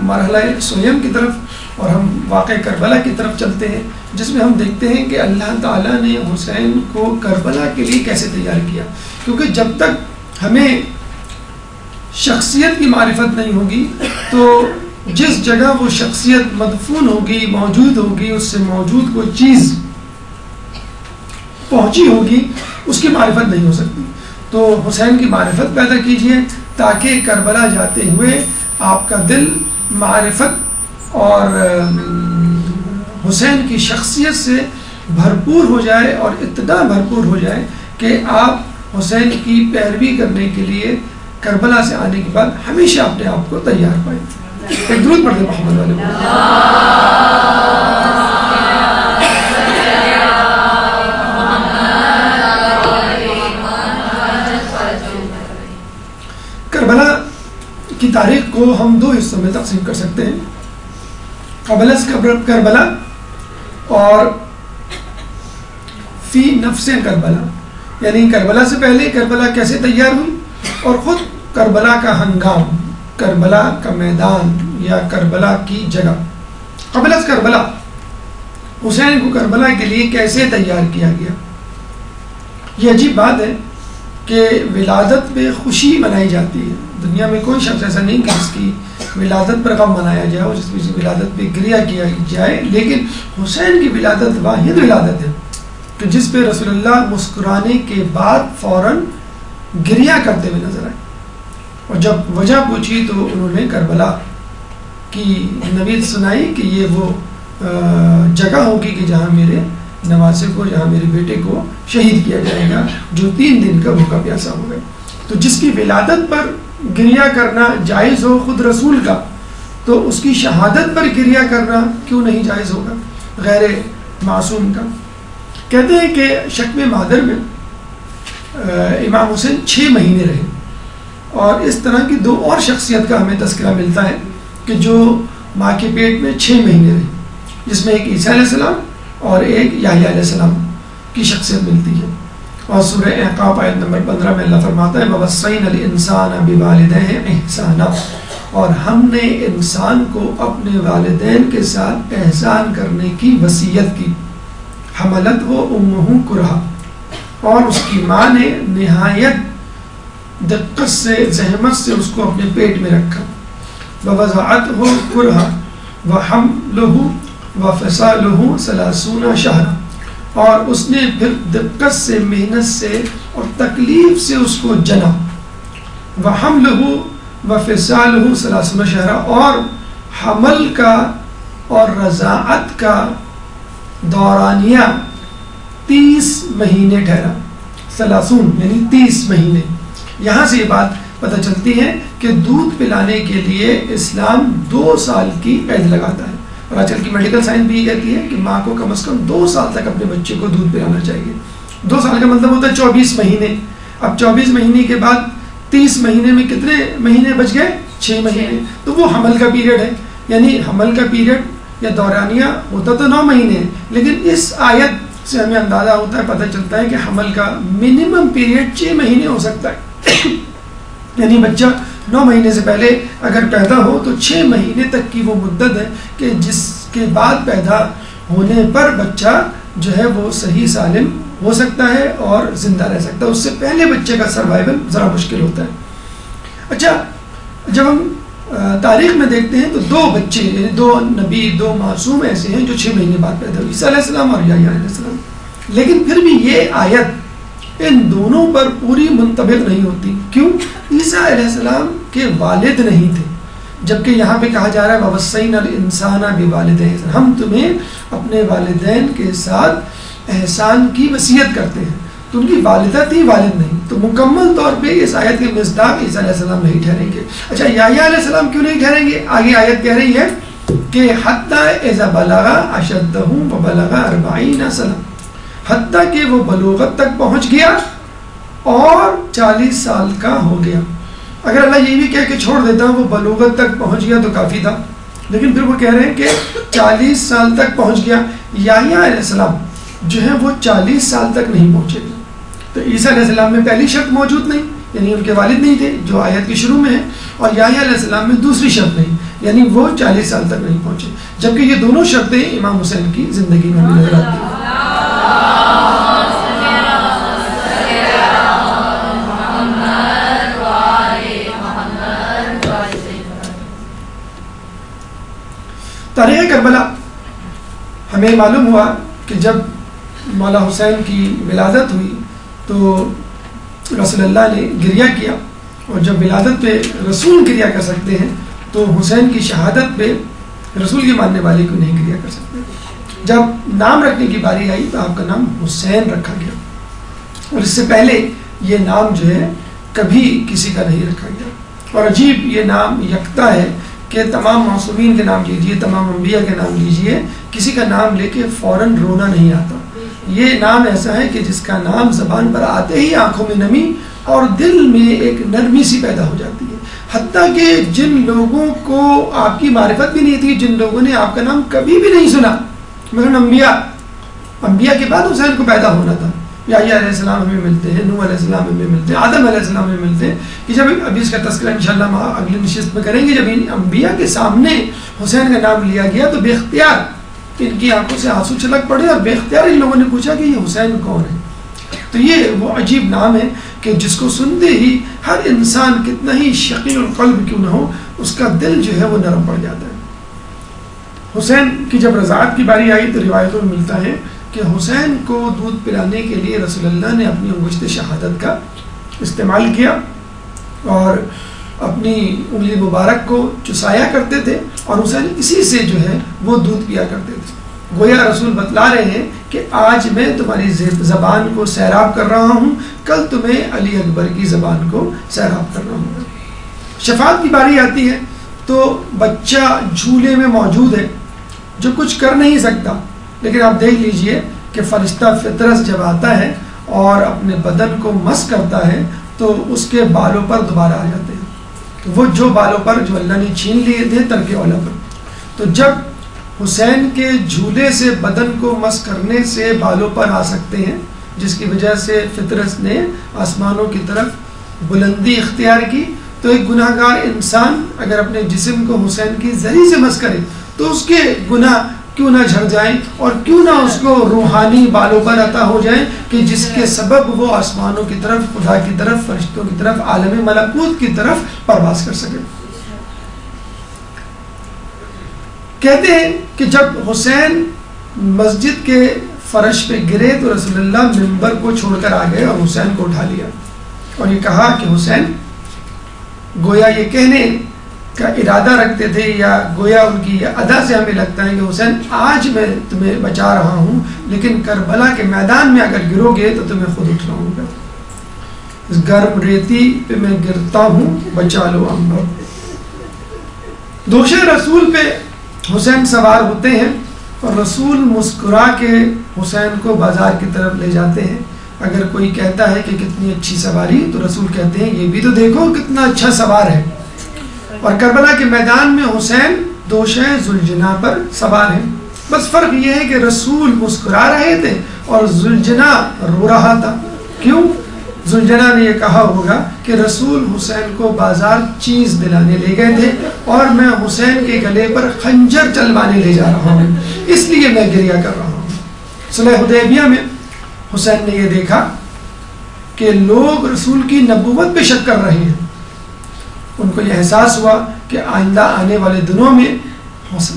مرحلہ سویم کی طرف اور ہم واقع کربلا کی طرف چلتے ہیں، جس میں ہم دیکھتے ہیں کہ اللہ تعالیٰ نے حسین کو کربلا کے لیے کیسے تیار کیا، کیونکہ جب تک ہمیں شخصیت کی معرفت نہیں ہوگی تو جس جگہ وہ شخصیت مدفون ہوگی، موجود ہوگی، اس سے موجود کوئی چیز پہنچی ہوگی، اس کی معرفت نہیں ہو سکتی۔ تو حسین کی معرفت پیدا کیجئے تاکہ کربلا جاتے ہوئے آپ کا دل معرفت اور حسین کی شخصیت سے بھرپور ہو جائے، اور اتنا بھرپور ہو جائے کہ آپ حسین کی پیروی کرنے کے لیے کربلا سے آنے کے بعد ہمیشہ اپنے آپ کو تیار پائیں۔ ایک درود پڑھ دیں محمد علیہ وسلم۔ کربلا کی تاریخ کو ہم دو حصوں میں تقسیم کر سکتے ہیں، قبل از کربلا اور فی نفس کربلا، یعنی کربلا سے پہلے کربلا کیسے تیار ہوئی، اور خود کربلا کا ہنگام، کربلا کا میدان یا کربلا کی جگہ۔ قبل از کربلا حسین کو کربلا کے لیے کیسے تیار کیا گیا؟ یہ عجیب بات ہے کہ ولادت پہ خوشی منائی جاتی ہے، دنیا میں کوئی شخص ایسا نہیں کہ جس کی ولادت پر غم منایا جائے اور جس کی ولادت پہ گریہ کیا جائے، لیکن حسین کی ولادت واحد ولادت ہے کہ جس پہ رسول اللہ مسکرانے کے بعد فوراً گریہ کرتے ہوئے نظر آئے، اور جب وجہ پوچھی تو انہوں نے کربلا کی نوید سنائی کہ یہ وہ جگہ ہوگی کہ جہاں میرے نواسے کو، جہاں میرے بیٹے کو شہید کیا جائے گا جو 3 دن کا بھوکا پیاسا ہوگا۔ تو جس کی ولادت پر گریہ کرنا جائز ہو خود رسول کا، تو اس کی شہادت پر گریہ کرنا کیوں نہیں جائز ہوگا غیر معصوم کا؟ کہتے ہیں کہ شکم مادر میں امام حسین 6 مہینے رہے، اور اس طرح کی 2 اور شخصیت کا ہمیں تذکرہ ملتا ہے کہ جو ماں کے پیٹ میں 6 مہینے رہے، جس میں ایک عیسیٰ علیہ السلام اور ایک یحییٰ علیہ السلام کی شخصیت ملتی ہے۔ اور سورہ احقاف آیت نمبر 15 میں اللہ فرماتا ہے وَوَصَّيْنَا الْإِنسَانَ بِوَالِدَيْهِ إِحْسَانًا، اور ہم نے انسان کو اپنے والدین کے ساتھ احسان کرنے کی وصیت کی۔ حملت وہ امہ کرہا، اور اس کی ماں نے نہایت دقت سے، زحمت سے اس کو اپنے پیٹ میں رکھا۔ وَوَضَعَتْهُ كُرْهًا وَحَمْلُهُ وَفِصَالُهُ 30 شهرًا، اور اس نے پھر دقت سے، محنت سے اور تکلیف سے اس کو جنا۔ وَحَمْلُهُ وَفِصَالُهُ 30 شهرًا، اور حمل کا اور رضاعت کا دورانیہ 30 مہینے ٹھہرا۔ 30 یعنی 30 مہینے۔ یہاں سے یہ بات پتہ چلتی ہے کہ دودھ پلانے کے لیے اسلام 2 سال کی قید لگاتا ہے، اور آج کل کی میڈیکل سائنس بھی یہ کہتی ہے کہ ماں کو کم از کم 2 سال تک اپنے بچے کو دودھ پلانا چاہیے۔ 2 سال کا مطلب ہوتا ہے 24 مہینے۔ اب 24 مہینے کے بعد 30 مہینے میں کتنے مہینے بچ گئے؟ 6 مہینے۔ تو وہ حمل کا پیریڈ ہے، یعنی حمل کا پیریڈ یا دورانیہ ہوتا تو 9 مہینے ہے، لیکن اس آیت سے ہمیں اندازہ ہوتا ہے، پتہ چلتا ہے کہ حمل کا منیمم پیریڈ 6 مہینے ہو سکتا ہے۔ یعنی بچہ 9 مہینے سے پہلے اگر پیدا ہو تو 6 مہینے تک کی وہ مدت ہے کہ جس کے بعد پیدا ہونے پر بچہ جو ہے وہ صحیح سالم ہو سکتا ہے اور زندہ رہ سکتا ہے۔ اس سے پہلے بچے کا سروائیول ذرا مشکل ہوتا ہے۔ اچھا، جب ہم تاریخ میں دیکھتے ہیں تو 2 بچے، یعنی 2 نبی، 2 معصوم ایسے ہیں جو 6 مہینے بعد پیدا ہوئے، عیسیٰ علیہ السلام اور یحییٰ علیہ السلام۔ لیکن پھر بھی یہ آیت ان دونوں پر پوری منطبق نہیں ہوتی۔ کیوں؟ عیسیٰ علیہ السلام کے والد نہیں تھے، جبکہ یہاں پہ کہا جا رہا ہے وَوَصَّيْنَا الْإِنسَانَ بِوَالِدَيْهِ، ہم تمہیں اپنے والدین کے ساتھ احسان کی وصیت کرتے ہیں۔ تو ان کی والدہ تھی، والد نہیں، تو مکمل طور پہ اس آیت کے مصداق عیسیٰ علیہ السلام نہیں ٹھہریں گے۔ اچھا، یحییٰ علیہ السلام کیوں نہیں ٹھہریں گے؟ آگے آیت کہہ رہی ہے کہ حتیٰ اذا بلغ اشدہ وبلغ 40 سنہ، حتیٰ کہ وہ بلوغت تک پہنچ گیا اور 40 سال کا ہو گیا۔ اگر اللہ یہ بھی کہہ کے چھوڑ دیتا وہ بلوغت تک پہنچ گیا تو کافی تھا، لیکن پھر وہ کہہ رہے ہیں کہ 40 سال تک پہنچ گیا۔ یحییٰ علیہ السلام جو ہے وہ 40 سال تک نہیں پہنچے گا۔ تو عیسیٰ علیہ السلام میں پہلی شرط موجود نہیں، یعنی ان کے والد نہیں تھے جو آیت کے شروع میں ہے، اور یحییٰ علیہ السلام میں دوسری شرط نہیں، یعنی وہ 40 سال تک نہیں پہنچے، جبکہ یہ دونوں شرطیں امام حسین کی زندگی میں بھی نظر آتی ہیں۔ تاریخ کربلا ہمیں معلوم ہوا کہ جب مولا حسین کی ولادت ہوئی تو رسول اللہ نے گریہ کیا، اور جب ولادت پہ رسول گریہ کر سکتے ہیں تو حسین کی شہادت پہ رسول کے ماننے والے کو نہیں گریہ کر سکتے۔ جب نام رکھنے کی باری آئی تو آپ کا نام حسین رکھا گیا، اور اس سے پہلے یہ نام جو ہے کبھی کسی کا نہیں رکھا گیا۔ اور عجیب یہ نام یکتا ہے کہ تمام معصومین کے نام لیجئے، تمام انبیاء کے نام لیجئے، کسی کا نام لے کے فوراً رونا نہیں آتا۔ یہ نام ایسا ہے کہ جس کا نام زبان پر آتے ہی آنکھوں میں نمی اور دل میں ایک نرمی سی پیدا ہو جاتی ہے۔ حتیٰ کہ جن لوگوں کو آپ کی معرفت بھی نہیں تھی، جن لوگوں نے آپ کا نام کبھی بھی نہیں سنا، مثلاً انبیاء کے بعد حسین کو پیدا ہونا تھا، یحییٰ علیہ السلام ہمیں ملتے ہیں، نوح علیہ السلام ہمیں ملتے ہیں، آدم علیہ السلام ہمیں ملتے ہیں، کہ جب ابھی اس کا تذکرہ انشاءاللہ ہم اگلی نشست میں کریں گے، جب ان انبیاء کے سامنے حسین کا نام لیا گیا تو بے اختیار ان کی آنکھوں سے آنسو چھلک پڑے، اور بے اختیار ان لوگوں نے پوچھا کہ یہ حسین کون ہے. تو یہ وہ عجیب نام ہے کہ جس کو سنتے ہی ہر انسان کتنا ہی شقی القلب کیوں نہ ہو، اس کا دل جو ہے وہ نرم پڑ جاتا ہے. حسین کی جب رضاعت کی باری آئی تو روایتوں میں ملتا ہے کہ حسین کو دودھ پلانے کے لیے رسول اللہ نے اپنی انگشت شہادت کا استعمال کیا اور اپنی انگلی مبارک کو چسایا کرتے تھے، اور حسین اسی سے جو ہے وہ دودھ پیا کرتے تھے. گویا رسول بتلا رہے ہیں کہ آج میں تمہاری زبان کو سیراب کر رہا ہوں، کل تمہیں علی اکبر کی زبان کو سیراب کر رہا ہوں. شفاعت کی باری آتی ہے تو بچہ جھولے میں موجود ہے جو کچھ کر نہیں سکتا، لیکن آپ دیکھ لیجئے کہ فرشتہ فطرت جب آتا ہے اور اپنے بدن کو مس کرتا ہے تو اس کے بالوں پر دوبارہ آ جاتے ہیں، وہ جو بالوں پر جو اللہ نے چھین لیے تھے ترک اولا پر. تو جب حسین کے جھولے سے بدن کو مس کرنے سے بالوں پر آ سکتے ہیں، جس کی وجہ سے فطرت نے آسمانوں کی طرف بلندی اختیار کی، تو ایک گناہ گار انسان اگر اپنے جسم کو حسین کی زری سے مس کرے تو اس کے گناہ کیوں نہ جھڑ جائیں، اور کیوں نہ اس کو روحانی بالوں پر عطا ہو جائیں کہ جس کے سبب وہ آسمانوں کی طرف، خدا کی طرف، فرشتوں کی طرف، عالم ملکوت کی طرف پرواز کر سکے. کہتے ہیں کہ جب حسین مسجد کے فرش پہ گرے تو رسول اللہ منبر کو چھوڑ کر آ گئے اور حسین کو اٹھا لیا اور یہ کہا کہ حسین، گویا یہ کہنے کا ارادہ رکھتے تھے یا گویا ان کی ادا سے ہمیں لگتا ہے کہ حسین آج میں تمہیں بچا رہا ہوں، لیکن کربلا کے میدان میں اگر گرو گے تو تمہیں خود اٹھاؤں گا. اس گرم ریتی پہ میں گرتا ہوں، بچا لو امبر. دوش رسول پہ حسین سوار ہوتے ہیں اور رسول مسکرا کے حسین کو بازار کی طرف لے جاتے ہیں. اگر کوئی کہتا ہے کہ کتنی اچھی سواری تو رسول کہتے ہیں یہ بھی تو دیکھو کتنا اچھا سوار ہے. اور کربلا کے میدان میں حسین دوشہ ذوالجناح پر سوار ہیں. بس فرق یہ ہے کہ رسول مسکرا رہے تھے اور ذوالجناح رو رہا تھا. کیوں؟ ذوالجناح نے یہ کہا ہوگا کہ رسول حسین کو بازار چیز دلانے لے گئے تھے اور میں حسین کے گلے پر خنجر چلوانے لے جا رہا ہوں، اس لیے میں گریہ کر رہا ہوں. صلح حدیبیہ میں حسین نے یہ دیکھا کہ لوگ رسول کی نبوت پہ شک کر رہے ہیں. ان کو یہ احساس ہوا کہ آئندہ آنے والے دنوں میں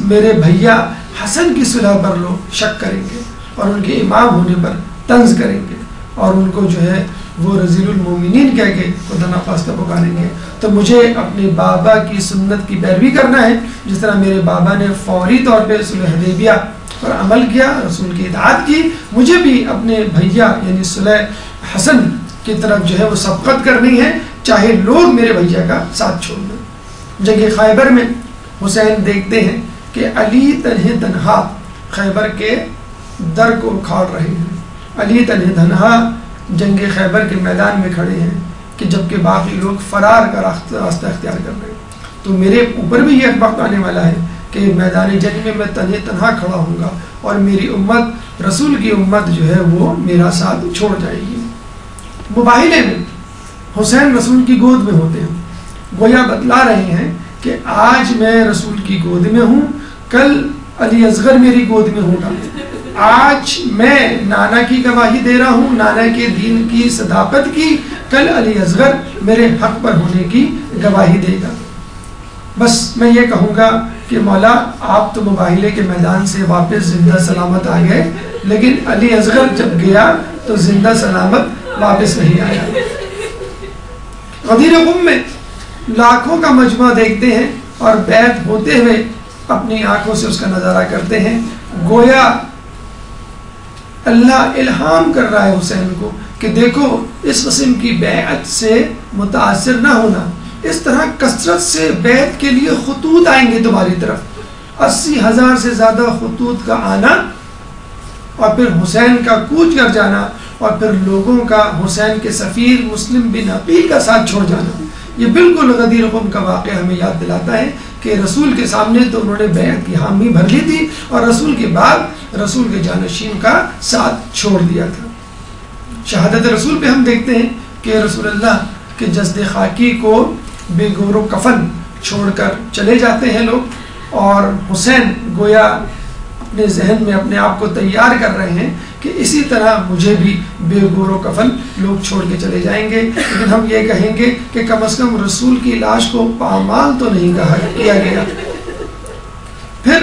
میرے بھیا حسن کی صلح پر لوگ شک کریں گے اور ان کے امام ہونے پر طنز کریں گے اور ان کو جو ہے وہ رضیل المومنین کہہ کے خدا نخواستہ پکاریں گے. تو مجھے اپنے بابا کی سنت کی پیروی کرنا ہے، جس طرح میرے بابا نے فوری طور پہ صلح حدیبیہ پر عمل کیا، رسول کی اطاعت کی، مجھے بھی اپنے بھیا یعنی صلح حسن کی طرف جو ہے وہ سبقت کرنی ہے، چاہے لوگ میرے بھیا کا ساتھ چھوڑ دیں. جنگ خیبر میں حسین دیکھتے ہیں کہ علی تنہا خیبر کے در کو اکھاڑ رہے ہیں. علی تنہا جنگ خیبر کے میدان میں کھڑے ہیں کہ جبکہ باقی لوگ فرار کا راستہ اختیار کر رہے ہیں. تو میرے اوپر بھی یہ وقت آنے والا ہے کہ میدان جنگ میں تنہا کھڑا ہوں گا اور میری امت، رسول کی امت جو ہے وہ میرا ساتھ چھوڑ جائے گی. مباہلے میں حسین رسول کی گود میں ہوتے ہیں، گویا بتلا رہے ہیں کہ آج میں رسول کی گود میں ہوں، کل علی اصغر میری گود میں ہوگا. آج میں نانا کی گواہی دے رہا ہوں، نانا کے دین کی صداقت کی، کل علی اصغر میرے حق پر ہونے کی گواہی دے گا. بس میں یہ کہوں گا کہ مولا آپ تو مباہلے کے میدان سے واپس زندہ سلامت آ گئے، لیکن علی اصغر جب گیا تو زندہ سلامت واپس نہیں آیا. غدیر قم میں لاکھوں کا مجمع دیکھتے ہیں اور بیعت ہوتے ہوئے اپنی آنکھوں سے اس کا نظارہ کرتے ہیں. گویا اللہ الہام کر رہا ہے حسین کو کہ دیکھو اس قسم کی بیعت سے متاثر نہ ہونا، اس طرح کثرت سے بیعت کے لیے خطوط آئیں گے تمہاری طرف، 80,000 سے زیادہ خطوط کا آنا اور پھر حسین کا کوچ کر جانا اور پھر لوگوں کا حسین کے سفیر مسلم بن عقیل کا ساتھ چھوڑ جانا. یہ بالکل غدیر قوم کا واقعہ ہمیں یاد دلاتا ہے کہ رسول کے سامنے تو انہوں نے بیعت کی حامی بھر لی تھی اور رسول کے بعد رسول کے جانشین کا ساتھ چھوڑ دیا تھا۔ شہادت رسول پہ ہم دیکھتے ہیں کہ رسول اللہ کے جسد خاکی کو بے گور و کفن چھوڑ کر چلے جاتے ہیں لوگ، اور حسین گویا اپنے ذہن میں اپنے آپ کو تیار کر رہے ہیں کہ اسی طرح مجھے بھی بے گور و کفن لوگ چھوڑ کے چلے جائیں گے، لیکن ہم یہ کہیں گے کہ کم از کم رسول کی لاش کو پامال تو نہیں کہا کیا گیا۔ پھر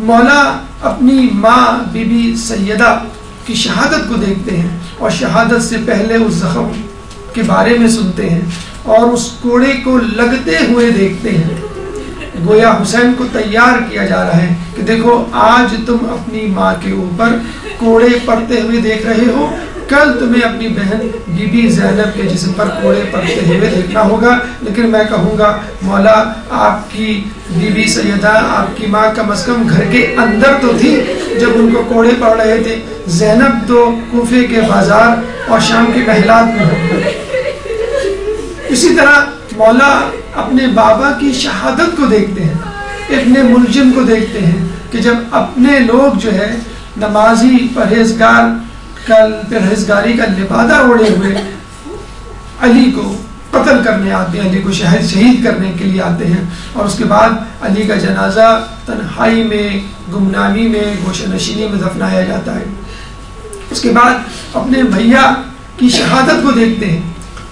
مولا اپنی ماں بی بی سیدہ کی شہادت کو دیکھتے ہیں اور شہادت سے پہلے اس زخم کے بارے میں سنتے ہیں اور اس کوڑے کو لگتے ہوئے دیکھتے ہیں۔ گویا حسین کو تیار کیا جا رہا ہے کہ دیکھو آج تم اپنی ماں کے اوپر کوڑے پڑتے ہوئے دیکھ رہے ہو، کل تمہیں اپنی بہن بی بی زینب کے جسم پر کوڑے پڑتے ہوئے دیکھنا ہوگا۔ لیکن میں کہوں گا مولا آپ کی بی بی سیدہ، آپ کی ماں کم از کم گھر کے اندر تو تھی جب ان کو کوڑے پڑ رہے تھے، زینب تو کوفے کے بازار اور شام کے محلات میں ہوتی۔ اسی طرح مولا اپنے بابا کی شہادت کو دیکھتے ہیں، ابن ملجم کو دیکھتے ہیں کہ جب اپنے لوگ جو ہے نمازی پرہیزگاری کا لبادہ اوڑے ہوئے علی کو قتل کرنے آتے ہیں، علی کو شہید کرنے کے لیے آتے ہیں، اور اس کے بعد علی کا جنازہ تنہائی میں، گمنامی میں، گوشہ نشینی میں دفنایا جاتا ہے۔ اس کے بعد اپنے بھیا کی شہادت کو دیکھتے ہیں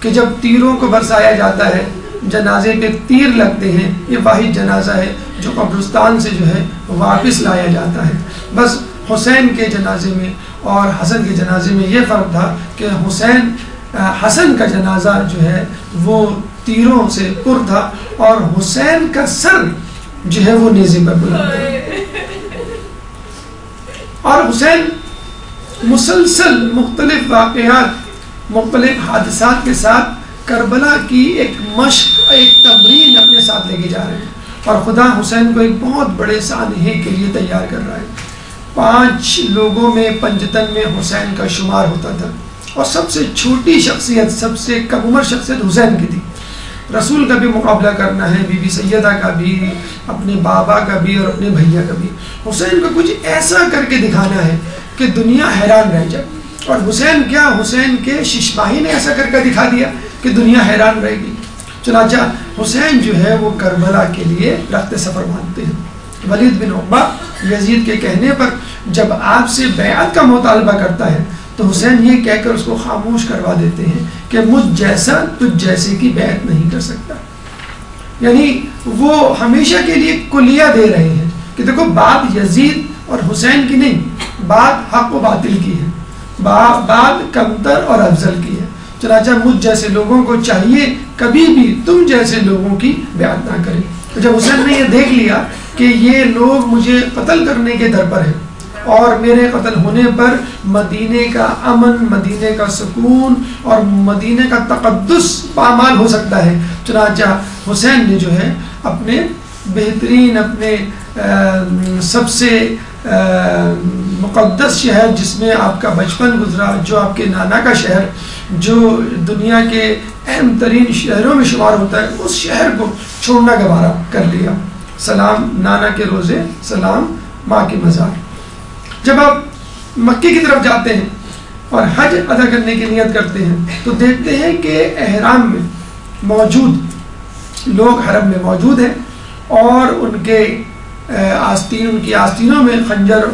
کہ جب تیروں کو برسایا جاتا ہے، جنازے پہ تیر لگتے ہیں، یہ واحد جنازہ ہے جو قبرستان سے جو ہے واپس لایا جاتا ہے۔ بس حسین کے جنازے میں اور حسن کے جنازے میں یہ فرق تھا کہ حسن کا جنازہ جو ہے وہ تیروں سے پر تھا اور حسین کا سر جو ہے وہ نیزے پر بلند تھا۔ اور حسین مسلسل مختلف واقعات، مختلف حادثات کے ساتھ کربلا کی ایک مشق، ایک تمرین اپنے ساتھ لے کے جا رہے ہیں، اور خدا حسین کو ایک بہت بڑے سانحے کے لیے تیار کر رہا ہے۔ 5 لوگوں میں پنجتن میں حسین کا شمار ہوتا تھا، اور سب سے چھوٹی شخصیت، سب سے کم عمر شخصیت حسین کی تھی۔ رسول کا بھی مقابلہ کرنا ہے، بی بی سیدہ کا بھی، اپنے بابا کا بھی اور اپنے بھیا کا بھی۔ حسین کو کچھ ایسا کر کے دکھانا ہے کہ دنیا حیران رہ جائے، اور حسین کیا، حسین کے ششماہی نے ایسا کر کے دکھا دیا کہ دنیا حیران رہے گی۔ چنانچہ حسین جو ہے وہ کربلا کے لیے رخت سفر مانتے ہیں۔ ولید بن عقبہ یزید کے کہنے پر جب آپ سے بیعت کا مطالبہ کرتا ہے تو حسین یہ کہہ کر اس کو خاموش کروا دیتے ہیں کہ مجھ جیسا تجھ جیسے کی بیعت نہیں کر سکتا۔ یعنی وہ ہمیشہ کے لیے کلیہ دے رہے ہیں کہ دیکھو بات یزید اور حسین کی نہیں، بات حق و باطل کی ہے، بات کمتر اور افضل کی ہے۔ چنانچہ مجھ جیسے لوگوں کو چاہیے کبھی بھی تم جیسے لوگوں کی بیعت نہ کریں۔ تو جب حسین نے یہ دیکھ لیا کہ یہ لوگ مجھے قتل کرنے کے در پر ہیں اور میرے قتل ہونے پر مدینے کا امن، مدینے کا سکون اور مدینے کا تقدس پامال ہو سکتا ہے، چنانچہ حسین نے جو ہے اپنے بہترین، اپنے سب سے مقدس شہر جس میں آپ کا بچپن گزرا، جو آپ کے نانا کا شہر، جو دنیا کے اہم ترین شہروں میں شمار ہوتا ہے، اس شہر کو چھوڑنا گوارا کر لیا۔ سلام نانا کے روزے، سلام ماں کے مزار۔ جب آپ مکے کی طرف جاتے ہیں اور حج ادا کرنے کی نیت کرتے ہیں تو دیکھتے ہیں کہ احرام میں موجود لوگ حرم میں موجود ہیں، اور ان کے ان کی آستینوں میں خنجر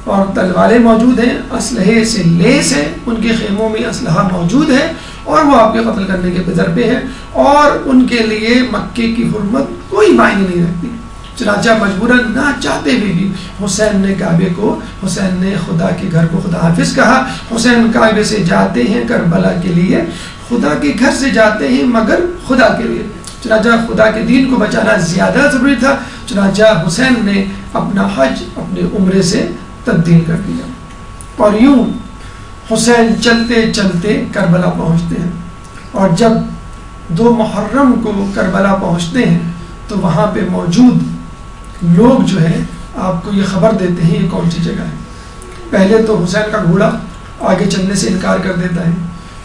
اور تلواریں موجود ہیں، اسلحے سے لیس ہیں، ان کے خیموں میں اسلحہ موجود ہے، اور وہ آپ کے قتل کرنے کے پدر پہ ہیں، اور ان کے لیے مکے کی حرمت کوئی معنی نہیں رکھتی۔ چنانچہ مجبوراً نہ چاہتے ہوئے بھی حسین نے کعبے کو، حسین نے خدا کے گھر کو خدا حافظ کہا۔ حسین کعبے سے جاتے ہیں کربلا کے لیے، خدا کے گھر سے جاتے ہیں مگر خدا کے لیے، چنانچہ خدا کے دین کو بچانا زیادہ ضروری تھا۔ چنانچہ حسین نے اپنا حج اپنے عمرے سے تبدیل کر دیا، اور یوں حسین چلتے چلتے کربلا پہنچتے ہیں، اور جب 2 محرم کو کربلا پہنچتے ہیں تو وہاں پہ موجود لوگ جو ہے آپ کو یہ خبر دیتے ہیں یہ کون سی جگہ ہے۔ پہلے تو حسین کا گھوڑا آگے چلنے سے انکار کر دیتا ہے،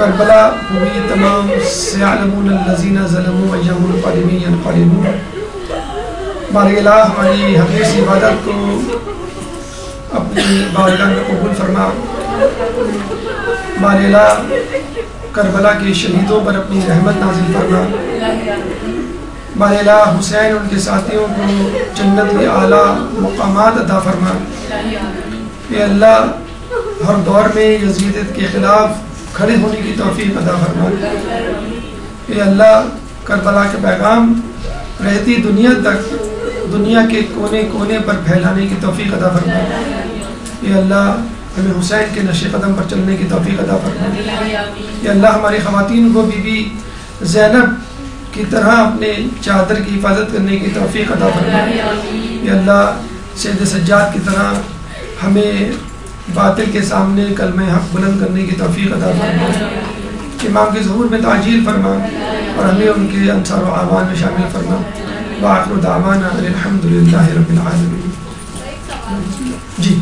کربلا ہوئی تمام سیعلمون الذین ظلموا ایہم منقلبون ینقلبون. بار الہ ہماری حقیقی سی عبادت کو اپنی بارگاہ میں قبول فرما. بار الہ کربلا کے شہیدوں پر اپنی رحمت نازل فرما. بار الہ حسین ان کے ساتھیوں کو جنت کے اعلیٰ مقامات عطا فرما. اے اللہ ہر دور میں یزیدیت کے خلاف کھڑے ہونے کی توفیق عطا فرما. اے اللہ کربلا کے پیغام رہتی دنیا تک دنیا کے کونے کونے پر پھیلانے کی توفیق عطا فرما. اے اللہ ہمیں حسین کے نقش قدم پر چلنے کی توفیق عطا فرما. اے اللہ ہماری خواتین کو بی بی زینب کی طرح اپنے چادر کی حفاظت کرنے کی توفیق عطا فرما. اے اللہ سید سجاد کی طرح ہمیں باطل کے سامنے کلمہ حق بلند کرنے کی توفیق عطا فرما. امام کے ظہور میں تعجیل فرما اور ہمیں ان کے انصار و اعوان میں شامل فرما. وآخر دعوانا الحمدللہ رب العالمین. جی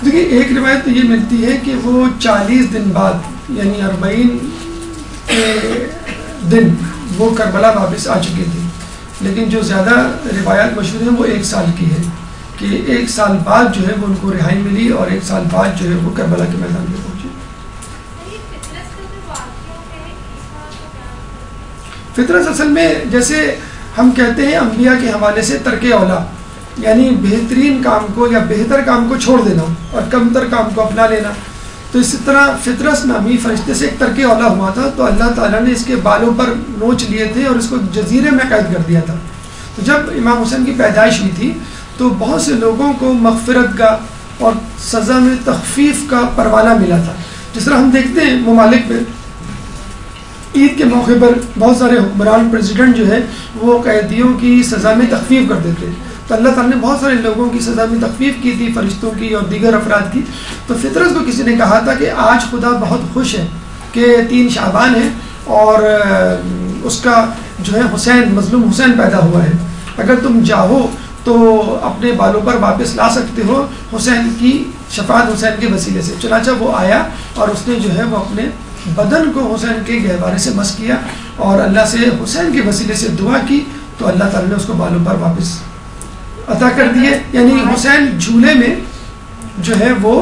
دیکھیے ایک روایت تو یہ ملتی ہے کہ وہ 40 دن بعد یعنی 40 دن وہ کربلا واپس آ چکے تھے. لیکن جو زیادہ روایات مشہور ہیں وہ 1 سال کی ہے کہ 1 سال بعد جو ہے وہ ان کو رہائی ملی اور 1 سال بعد جو ہے وہ کربلا کے میدان میں پہنچے. فطرت اصل میں جیسے ہم کہتے ہیں انبیاء کے حوالے سے ترک اولا یعنی بہترین کام کو یا بہتر کام کو چھوڑ دینا اور کمتر کام کو اپنا لینا. تو اسی طرح فطرس نامی فرشتے سے ایک ترک اولا ہوا تھا تو اللہ تعالیٰ نے اس کے بالوں پر نوچ لیے تھے اور اس کو جزیرے میں قید کر دیا تھا. تو جب امام حسین کی پیدائش ہوئی تھی تو بہت سے لوگوں کو مغفرت کا اور سزا میں تخفیف کا پروانہ ملا تھا. جس طرح ہم دیکھتے ہیں ممالک میں عید کے موقع پر بہت سارے حکمران پریزیڈنٹ جو ہے وہ قیدیوں کی سزا میں تخفیف کر دیتے. تو اللہ تعالیٰ نے بہت سارے لوگوں کی سزا میں تخفیف کی تھی فرشتوں کی اور دیگر افراد کی. تو فطرت کو کسی نے کہا تھا کہ آج خدا بہت خوش ہے کہ 3 شعبان ہے اور اس کا جو ہے حسین مظلوم حسین پیدا ہوا ہے. اگر تم چاہو تو اپنے بالوں پر واپس لا سکتے ہو حسین کی شفاعت حسین کے وسیلے سے. چنانچہ وہ آیا اور اس نے جو ہے وہ اپنے بدن کو حسین کے گہوارے سے مس کیا اور اللہ سے حسین کے وسیلے سے دعا کی تو اللہ تعالیٰ نے اس کو بالوں پر واپس عطا کر دیے. یعنی حسین جھولے میں جو ہے وہ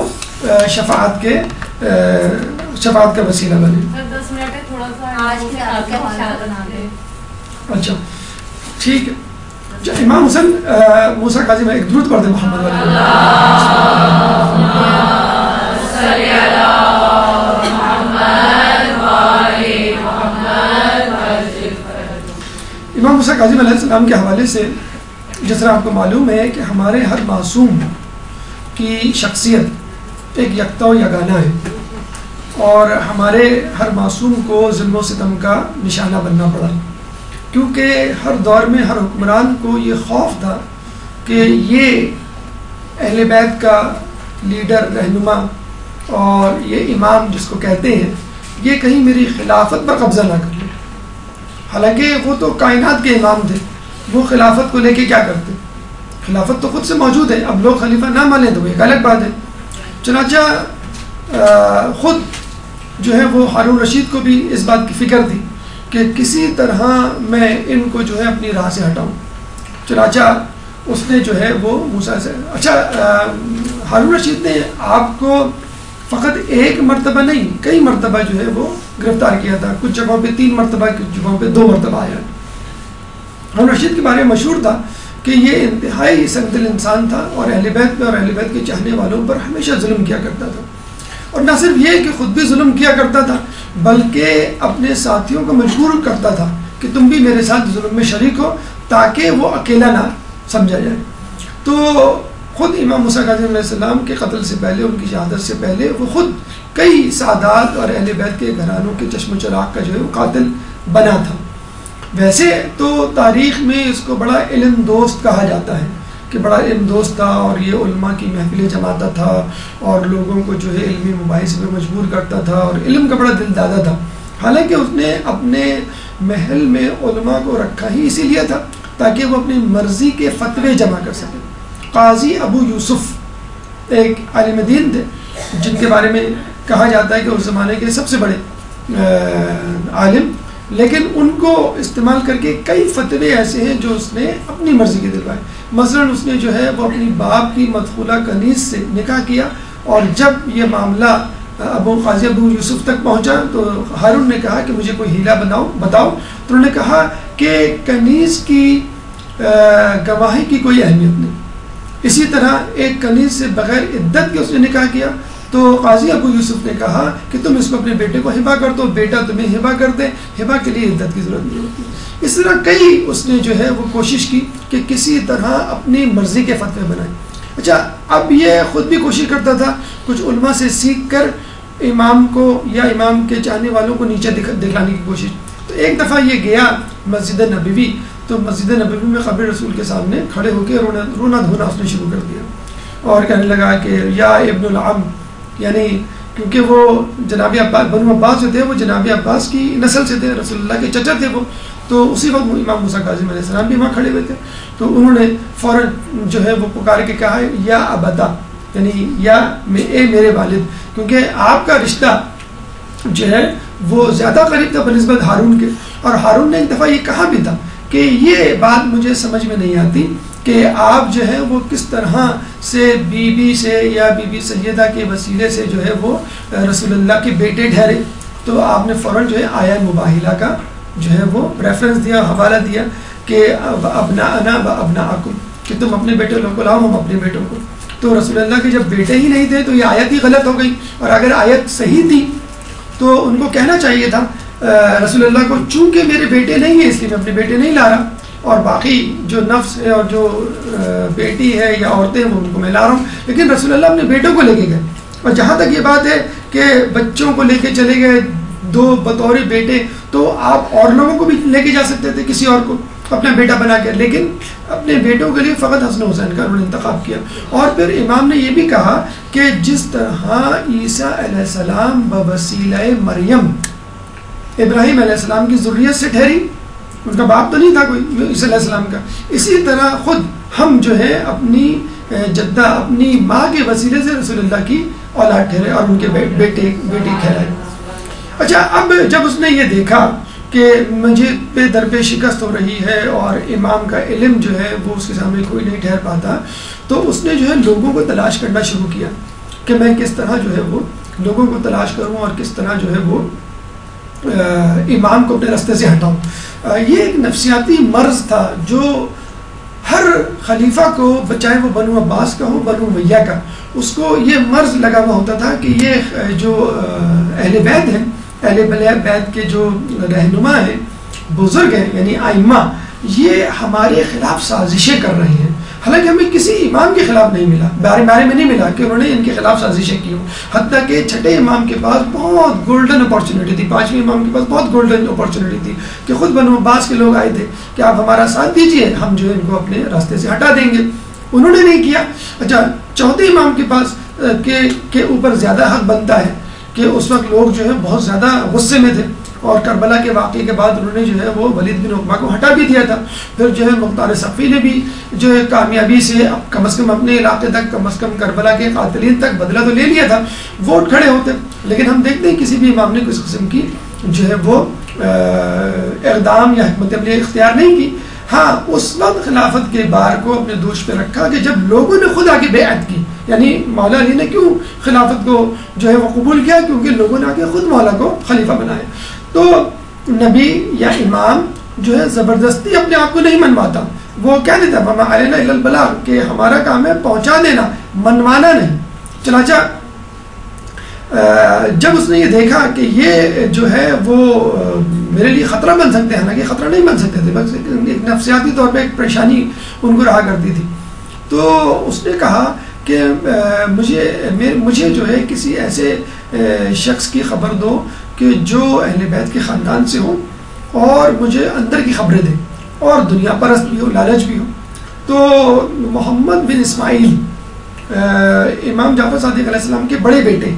شفاعت کا وسیلہ بنے. اچھا ٹھیک ہے. امام حسین موسیٰ قاضی میں ایک درود پڑھ دیں محمد امام موسیٰ کاظم علیہ السلام کے حوالے سے جس طرح آپ کو معلوم ہے کہ ہمارے ہر معصوم کی شخصیت ایک یکتا و یگانہ ہے اور ہمارے ہر معصوم کو ظلم و ستم کا نشانہ بننا پڑا کیونکہ ہر دور میں ہر حکمران کو یہ خوف تھا کہ یہ اہل بیت کا لیڈر رہنما اور یہ امام جس کو کہتے ہیں یہ کہیں میری خلافت پر قبضہ نہ کر لے. حالانکہ وہ تو کائنات کے امام تھے, وہ خلافت کو لے کے کیا کرتے؟ خلافت تو خود سے موجود ہے, اب لوگ خلیفہ نہ مانیں تو ایک الگ بات ہے. چنانچہ خود جو ہے وہ ہارون رشید کو بھی اس بات کی فکر تھی کہ کسی طرح میں ان کو جو ہے اپنی راہ سے ہٹاؤں. چنانچہ اس نے جو ہے وہ موسیٰ سے ہارون رشید نے آپ کو فقط ایک مرتبہ نہیں کئی مرتبہ جو ہے وہ گرفتار کیا تھا. کچھ جگہوں پہ 3 مرتبہ, کچھ جگہوں پہ 2 مرتبہ آیا. ہارون رشید کے بارے میں مشہور تھا کہ یہ انتہائی سنگدل انسان تھا اور اہل بیت میں اور اہل بیت کے چاہنے والوں پر ہمیشہ ظلم کیا کرتا تھا. اور نہ صرف یہ کہ خود بھی ظلم کیا کرتا تھا بلکہ اپنے ساتھیوں کو مجبور کرتا تھا کہ تم بھی میرے ساتھ ظلم میں شریک ہو تاکہ وہ اکیلا نہ سمجھا جائے. تو خود امام موسیٰ کاظم علیہ السلام کے قتل سے پہلے, ان کی شہادت سے پہلے, وہ خود کئی سادات اور اہل بیت کے گھرانوں کے چشم و چراغ کا جو ہے وہ قاتل بنا تھا. ویسے تو تاریخ میں اس کو بڑا علم دوست کہا جاتا ہے کہ بڑا علم دوست تھا اور یہ علماء کی محفلیں جماتا تھا اور لوگوں کو جو ہے علمی مباحث میں مجبور کرتا تھا اور علم کا بڑا دل دادا تھا. حالانکہ اس نے اپنے محل میں علماء کو رکھا ہی اسی لیے تھا تاکہ وہ اپنی مرضی کے فتوے جمع کر سکے. قاضی ابو یوسف ایک عالم دین تھے جن کے بارے میں کہا جاتا ہے کہ اس زمانے کے سب سے بڑے عالم، لیکن ان کو استعمال کر کے کئی فتوے ایسے ہیں جو اس نے اپنی مرضی کے دلوائے. مثلا اس نے جو ہے وہ اپنی باپ کی مدخولہ کنیز سے نکاح کیا، اور جب یہ معاملہ قاضی ابو یوسف تک پہنچا تو ہارون نے کہا کہ مجھے کوئی ہیلا بتاؤ. تو انہوں نے کہا کہ کنیز کی گواہی کی کوئی اہمیت نہیں. اسی طرح ایک کنیز سے بغیر عدت کے اس نے نکاح کیا، تو قاضی ابو یوسف نے کہا کہ تم اس کو اپنے بیٹے کو ہبہ کر دو، بیٹا تمہیں ہبہ کر دے، ہبہ کے لیے عدت کی ضرورت نہیں ہوتی. اس طرح کئی اس نے جو ہے وہ کوشش کی کہ کسی طرح اپنی مرضی کے فتوے بنائیں. اچھا، اب یہ خود بھی کوشش کرتا تھا، کچھ علماء سے سیکھ کر امام کو یا امام کے چاہنے والوں کو نیچے دکھانے کی کوشش. تو ایک دفعہ یہ گیا مسجد نبوی، تو مسجد نبوی میں قبر رسول کے سامنے کھڑے ہو کے رونا دھونا اس نے شروع کر دیا، اور کہنے لگا کہ یا ابن العم، یعنی کیونکہ وہ جناب عباس، بنو عباس جو تھے وہ جناب عباس کی نسل سے تھے، رسول اللہ کے چچا تھے وہ. تو اسی وقت امام موسیٰ کاظم علیہ السلام بھی وہاں کھڑے ہوئے تھے. تو انہوں نے فوراً جو ہے وہ پکار کے کہا یا ابدا، یعنی یا اے میرے والد، کیونکہ آپ کا رشتہ جو ہے وہ زیادہ قریب تھا بنسبت ہارون کے. اور ہارون نے ایک دفعہ یہ کہا بھی تھا کہ یہ بات مجھے سمجھ میں نہیں آتی کہ آپ جو ہے وہ کس طرح سے بی بی سے یا بی بی سیدہ کے وسیلے سے جو ہے وہ رسول اللہ کے بیٹے ٹھہرے. تو آپ نے فوراً جو ہے آیا مباہلہ کا جو ہے وہ ریفرنس دیا، حوالہ دیا کہ ابناءنا و ابناءکم، کہ تم اپنے بیٹے کو لاؤ، ہم اپنے بیٹوں کو. تو رسول اللہ کے جب بیٹے ہی نہیں تھے تو یہ آیت ہی غلط ہو گئی، اور اگر آیت صحیح تھی تو ان کو کہنا چاہیے تھا رسول اللہ کو، چونکہ میرے بیٹے نہیں ہیں اس لیے میں اپنے بیٹے نہیں لا رہا، اور باقی جو نفس ہے اور جو بیٹی ہے یا عورتیں وہ ان کو میں لا رہا ہوں. لیکن رسول اللہ اپنے بیٹوں کو لے کے گئے. اور جہاں تک یہ بات ہے کہ بچوں کو لے کے چلے گئے دو بطور بیٹے، تو آپ اور لوگوں کو بھی لے کے جا سکتے تھے، کسی اور کو اپنا بیٹا بنا کے، لیکن اپنے بیٹوں کے لیے فقط حسن حسین کا انہوں نے انتخاب کیا. اور پھر امام نے یہ بھی کہا کہ جس طرح عیسیٰ علیہ السلام بوسیلہ مریم ابراہیم علیہ السلام کی ذریت سے ٹھہری، ان کا باپ تو نہیں تھا کوئی عیسیٰ علیہ السلام کا، اسی طرح خود ہم جو ہے اپنی جدہ اپنی ماں کے وسیلے سے رسول اللہ کی اولاد ٹھہرے اور ان کے بیٹی کہلائے. اچھا، اب جب اس نے یہ دیکھا کہ مجھے پہ در پہ شکست ہو رہی ہے اور امام کا علم جو ہے وہ اس کے سامنے کوئی نہیں ٹھہر پاتا، تو اس نے جو ہے لوگوں کو تلاش کرنا شروع کیا کہ میں کس طرح جو ہے وہ لوگوں کو تلاش کروں اور کس طرح جو ہے وہ امام کو اپنے راستے سے ہٹاؤں. یہ ایک نفسیاتی مرض تھا جو ہر خلیفہ کو، چاہے وہ بنو عباس کا ہو بنو امیہ کا، اس کو یہ مرض لگا ہوا ہوتا تھا کہ یہ جو اہل بیت ہیں، اہل بیت کے جو رہنما ہیں، بزرگ ہیں، یعنی ائمہ، یہ ہمارے خلاف سازشیں کر رہے ہیں. حالانکہ ہمیں کسی امام کے خلاف نہیں ملا، بارے میں نہیں ملا کہ انہوں نے ان کے خلاف سازشیں کی ہوں. حتیٰ کہ چھٹے امام کے پاس بہت گولڈن اپارچونیٹی تھی، پانچویں امام کے پاس بہت گولڈن اپارچونیٹی تھی کہ خود بنو عباس کے لوگ آئے تھے کہ آپ ہمارا ساتھ دیجئے، ہم جو ہے ان کو اپنے راستے سے ہٹا دیں گے. انہوں نے نہیں کیا. اچھا، چوتھے امام کے پاس کے اوپر زیادہ حق بنتا ہے کہ اس وقت لوگ جو ہے بہت زیادہ غصے میں تھے، اور کربلا کے واقعے کے بعد انہوں نے جو ہے وہ ولید بن عقبہ کو ہٹا بھی دیا تھا. پھر جو ہے مختار صفی نے بھی جو ہے کامیابی سے کم از کم اپنے علاقے تک، کم از کم کربلا کے قاتلین تک بدلہ تو لے لیا تھا، ووٹ کھڑے ہوتے. لیکن ہم دیکھتے ہیں کسی بھی امام نے کس قسم کی جو ہے وہ اقدام یا حکمت عملی اختیار نہیں کی. ہاں، اس وقت خلافت کے بار کو اپنے دوش پہ رکھا کہ جب لوگوں نے خود آگے بیعت کی. یعنی مولا علی نے کیوں خلافت کو جو ہے وہ قبول کیا؟ کیونکہ لوگوں نے آگے خود مولا کو خلیفہ بنایا. تو نبی یا امام جو ہے زبردستی اپنے آپ کو نہیں منواتا، وہ کہہ دیتا وما علینا الا البلاغ، کہ ہمارا کام ہے پہنچا دینا، منوانا نہیں. چنانچہ جب اس نے یہ دیکھا کہ یہ جو ہے وہ میرے لیے خطرہ بن سکتے ہیں، حالانکہ خطرہ نہیں بن سکتے تھے، بس ایک نفسیاتی طور پہ ایک پریشانی ان کو رہا کرتی تھی، تو اس نے کہا کہ مجھے جو ہے کسی ایسے شخص کی خبر دو کہ جو اہل بیت کے خاندان سے ہو اور مجھے اندر کی خبریں دے اور دنیا پرست بھی ہو، لالچ بھی ہو. تو محمد بن اسماعیل امام جعفر صادق علیہ السلام کے بڑے بیٹے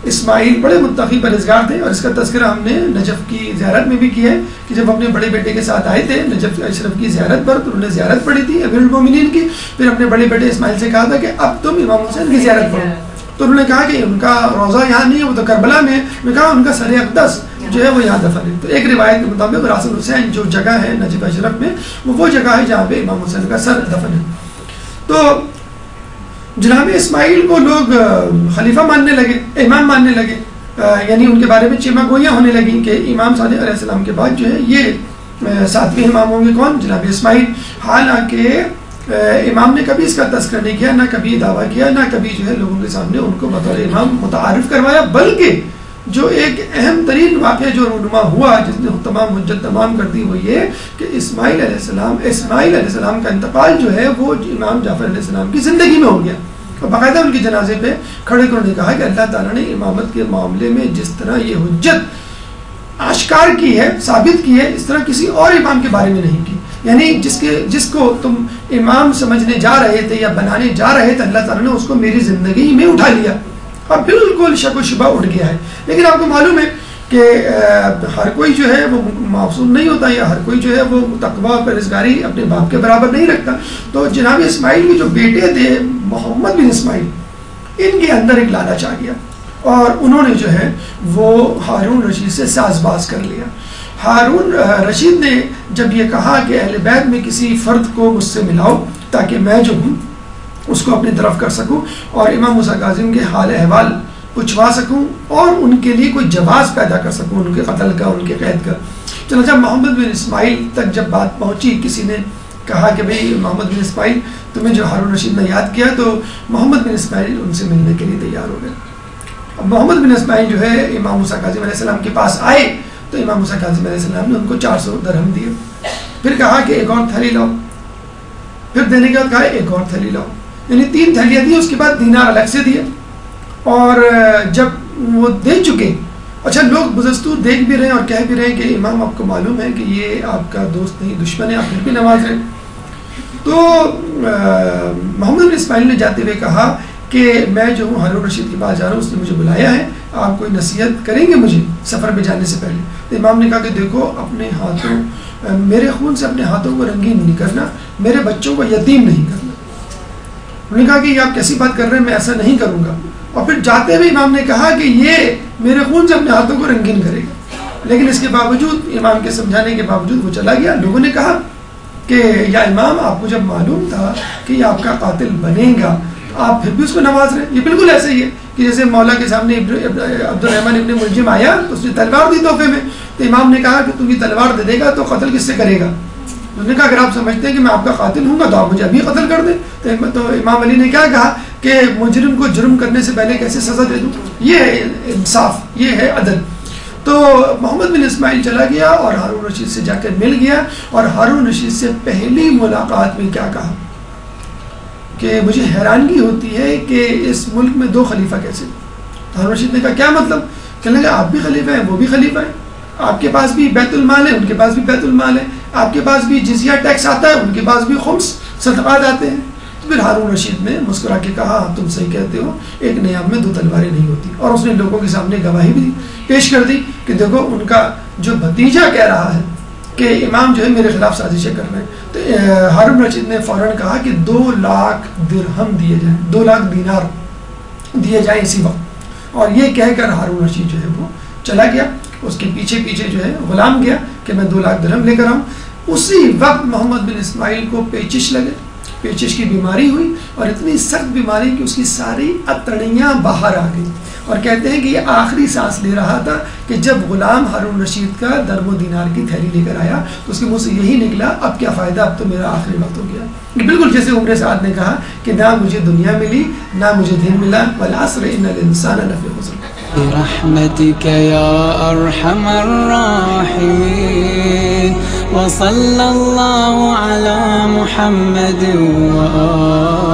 اسماعیل بڑے متقی پرہیزگار تھے، اور اس کا تذکرہ ہم نے نجف کی زیارت میں بھی کیا ہے کہ جب اپنے بڑے بیٹے کے ساتھ آئے تھے نجف اشرف کی زیارت پر، تو انہوں نے زیارت پڑھی تھی امیر المومنین کی، پھر اپنے بڑے بیٹے اسماعیل سے کہا تھا کہ اب تم امام حسین کی زیارت پڑھو، تو انہوں نے کہا کہ ان کا روضہ یہاں نہیں ہے، وہ تو کربلا میں ہے، میں کہا ان کا سر اقدس جو ہے وہ یہاں دفن ہے۔ تو ایک روایت کے مطابق راس الحسین جو جگہ ہے نجف اشرف میں وہ جگہ ہے جہاں پہ امام حسین کا سر دفن ہے۔ تو جناب اسماعیل کو لوگ خلیفہ ماننے لگے، امام ماننے لگے، یعنی ان کے بارے میں چیما گوئیاں ہونے لگیں کہ امام صادق علیہ السلام کے بعد جو ہے یہ 7ویں امام ہوں گے کون؟ جناب اسماعیل۔ حالانکہ امام نے کبھی اس کا تذکرہ نہیں کیا، نہ کبھی دعویٰ کیا، نہ کبھی جو ہے لوگوں کے سامنے ان کو بطور امام متعارف کروایا، بلکہ جو ایک اہم ترین واقعہ جو رونما ہوا جس نے تمام حجت تمام کر دی وہ یہ کہ اسماعیل علیہ السلام کا انتقال جو ہے وہ امام جعفر علیہ السلام کی زندگی میں ہو گیا، اور باقاعدہ ان کے جنازے پہ کھڑے کرنے نے کہا کہ اللہ تعالیٰ نے امامت کے معاملے میں جس طرح یہ حجت آشکار کی ہے، ثابت کی ہے، اس طرح کسی اور امام کے بارے میں نہیں کی، یعنی جس کو تم امام سمجھنے جا رہے تھے یا بنانے جا رہے تھے اللہ تعالیٰ نے اس کو میری زندگی میں اٹھا لیا اور بالکل شک و شبہ اٹھ گیا ہے۔ لیکن آپ کو معلوم ہے کہ ہر کوئی جو ہے وہ معصوم نہیں ہوتا، یا ہر کوئی جو ہے وہ تقویٰ پرہیزگاری اپنے باپ کے برابر نہیں رکھتا۔ تو جناب اسماعیل کے جو بیٹے تھے محمد بن اسماعیل، ان کے اندر ایک لالچ آ گیا، اور انہوں نے جو ہے وہ ہارون رشید سے ساز باز کر لیا۔ ہارون رشید نے جب یہ کہا کہ اہل بیت میں کسی فرد کو مجھ سے ملاؤ تاکہ میں جو ہوں اس کو اپنی طرف کر سکوں اور امام موسیٰ کاظم کے حال احوال پوچھوا سکوں اور ان کے لیے کوئی جواز پیدا کر سکوں ان کے قتل کا، ان کے قید کا۔ چنانچہ محمد بن اسماعیل تک جب بات پہنچی، کسی نے کہا کہ بھئی محمد بن اسماعیل تمہیں جو ہارون رشید نے یاد کیا، تو محمد بن اسماعیل ان سے ملنے کے لیے تیار ہو گئے۔ اب محمد بن اسماعیل جو ہے امام موسیٰ کاظم علیہ السلام کے پاس آئے تو امام موسیٰ کاظم علیہ السلام نے ان کو 400 درہم دیے، پھر کہا کہ ایک اور تھیلی لاؤ، پھر دینے کے بعد کہا ایک اور تھیلی لاؤ، یعنی 3 تھیلیاں دی، اس کے بعد دینار الگ سے دیے۔ اور جب وہ دے چکے، اچھا لوگ بزستور دیکھ بھی رہے ہیں اور کہہ بھی رہے ہیں کہ امام آپ کو معلوم ہے کہ یہ آپ کا دوست نہیں دشمن ہے، آپ پھر بھی نواز رہے۔ تو محمد بن اسماعیل نے جاتے ہوئے کہا کہ میں جو ہوں ہارون رشید کے پاس جا رہا ہوں، اس نے مجھے بلایا ہے، آپ کوئی نصیحت کریں گے مجھے سفر پہ جانے سے پہلے؟ تو امام نے کہا کہ دیکھو اپنے ہاتھوں میرے خون سے اپنے ہاتھوں کو رنگین نہیں کرنا، میرے بچوں کو یتیم نہیں کرنا۔ انہوں نے کہا کہ یہ آپ کیسی بات کر رہے ہیں، میں ایسا نہیں کروں گا۔ اور پھر جاتے ہوئے امام نے کہا کہ یہ میرے خون سے اپنے ہاتھوں کو رنگین کرے گا، لیکن اس کے باوجود امام کے سمجھانے کے باوجود وہ چلا گیا۔ لوگوں نے کہا کہ یا امام آپ کو جب معلوم تھا کہ یہ آپ کا قاتل بنے گا تو آپ پھر بھی اس کو نواز رہے۔ یہ بالکل ایسے ہی ہے کہ جیسے مولا کے سامنے عبد الرحمن ابن ملجم آیا تو اس نے تلوار دی تحفے میں، تو امام نے کہا کہ تم یہ تلوار دے دے گا تو قتل کس سے کرے گا؟ اس نے کہا اگر آپ سمجھتے ہیں کہ میں آپ کا قاتل ہوں گا تو آپ مجھے ابھی قتل کر دیں۔ تو امام علی نے کیا کہا کہ مجرم کو جرم کرنے سے پہلے کیسے سزا دے دوں؟ یہ ہے انصاف، یہ ہے عدل۔ تو محمد بن اسماعیل چلا گیا اور ہارون رشید سے جا کر مل گیا، اور ہارون رشید سے پہلی ملاقات میں کیا کہا کہ مجھے حیرانگی ہوتی ہے کہ اس ملک میں 2 خلیفہ کیسے؟ ہارون رشید نے کہا کیا مطلب؟ کہنے لگا آپ بھی خلیفہ ہیں، وہ بھی خلیفہ ہیں، آپ کے پاس بھی بیت المال ہے، ان کے پاس بھی بیت المال ہے، آپ کے پاس بھی جزیہ ٹیکس آتا ہے، ان کے پاس بھی خمس صدقات آتے ہیں۔ تو پھر ہارون رشید نے مسکرا کے کہا تم صحیح کہتے ہو، ایک نیام میں 2 تلواریں نہیں ہوتی، اور اس نے لوگوں کے سامنے گواہی بھی پیش کر دی کہ دیکھو ان کا جو بھتیجا کہہ رہا ہے کہ امام جو ہے میرے خلاف سازشیں کر رہے ہیں۔ تو ہارون رشید نے فوراً کہا کہ 2 لاکھ درہم دیے جائیں، 2 لاکھ دینار دیے جائیں اسی وقت، اور یہ کہہ کر ہارون رشید جو ہے وہ چلا گیا، اس کے پیچھے پیچھے جو ہے غلام گیا کہ میں 2 لاکھ درہم لے کر آؤں۔ اسی وقت محمد بن اسماعیل کو پیچش لگے، پیچش کی بیماری ہوئی، اور اتنی سخت بیماری کہ اس کی ساری اتڑیاں باہر آ گئی، اور کہتے ہیں کہ یہ آخری سانس لے رہا تھا کہ جب غلام ہارون رشید کا درم و دینار کی تھیلی لے کر آیا تو اس کے منہ سے یہی نکلا اب کیا فائدہ، اب تو میرا آخری وقت ہو گیا۔ بالکل جیسے عمر سعد نے کہا کہ نہ مجھے دنیا ملی نہ مجھے دین ملا، والعصر ان الانسان لفی خسر۔ برحمتك يا أرحم الراحمين، وصلى الله على محمد وآله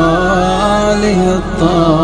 الطاهرين۔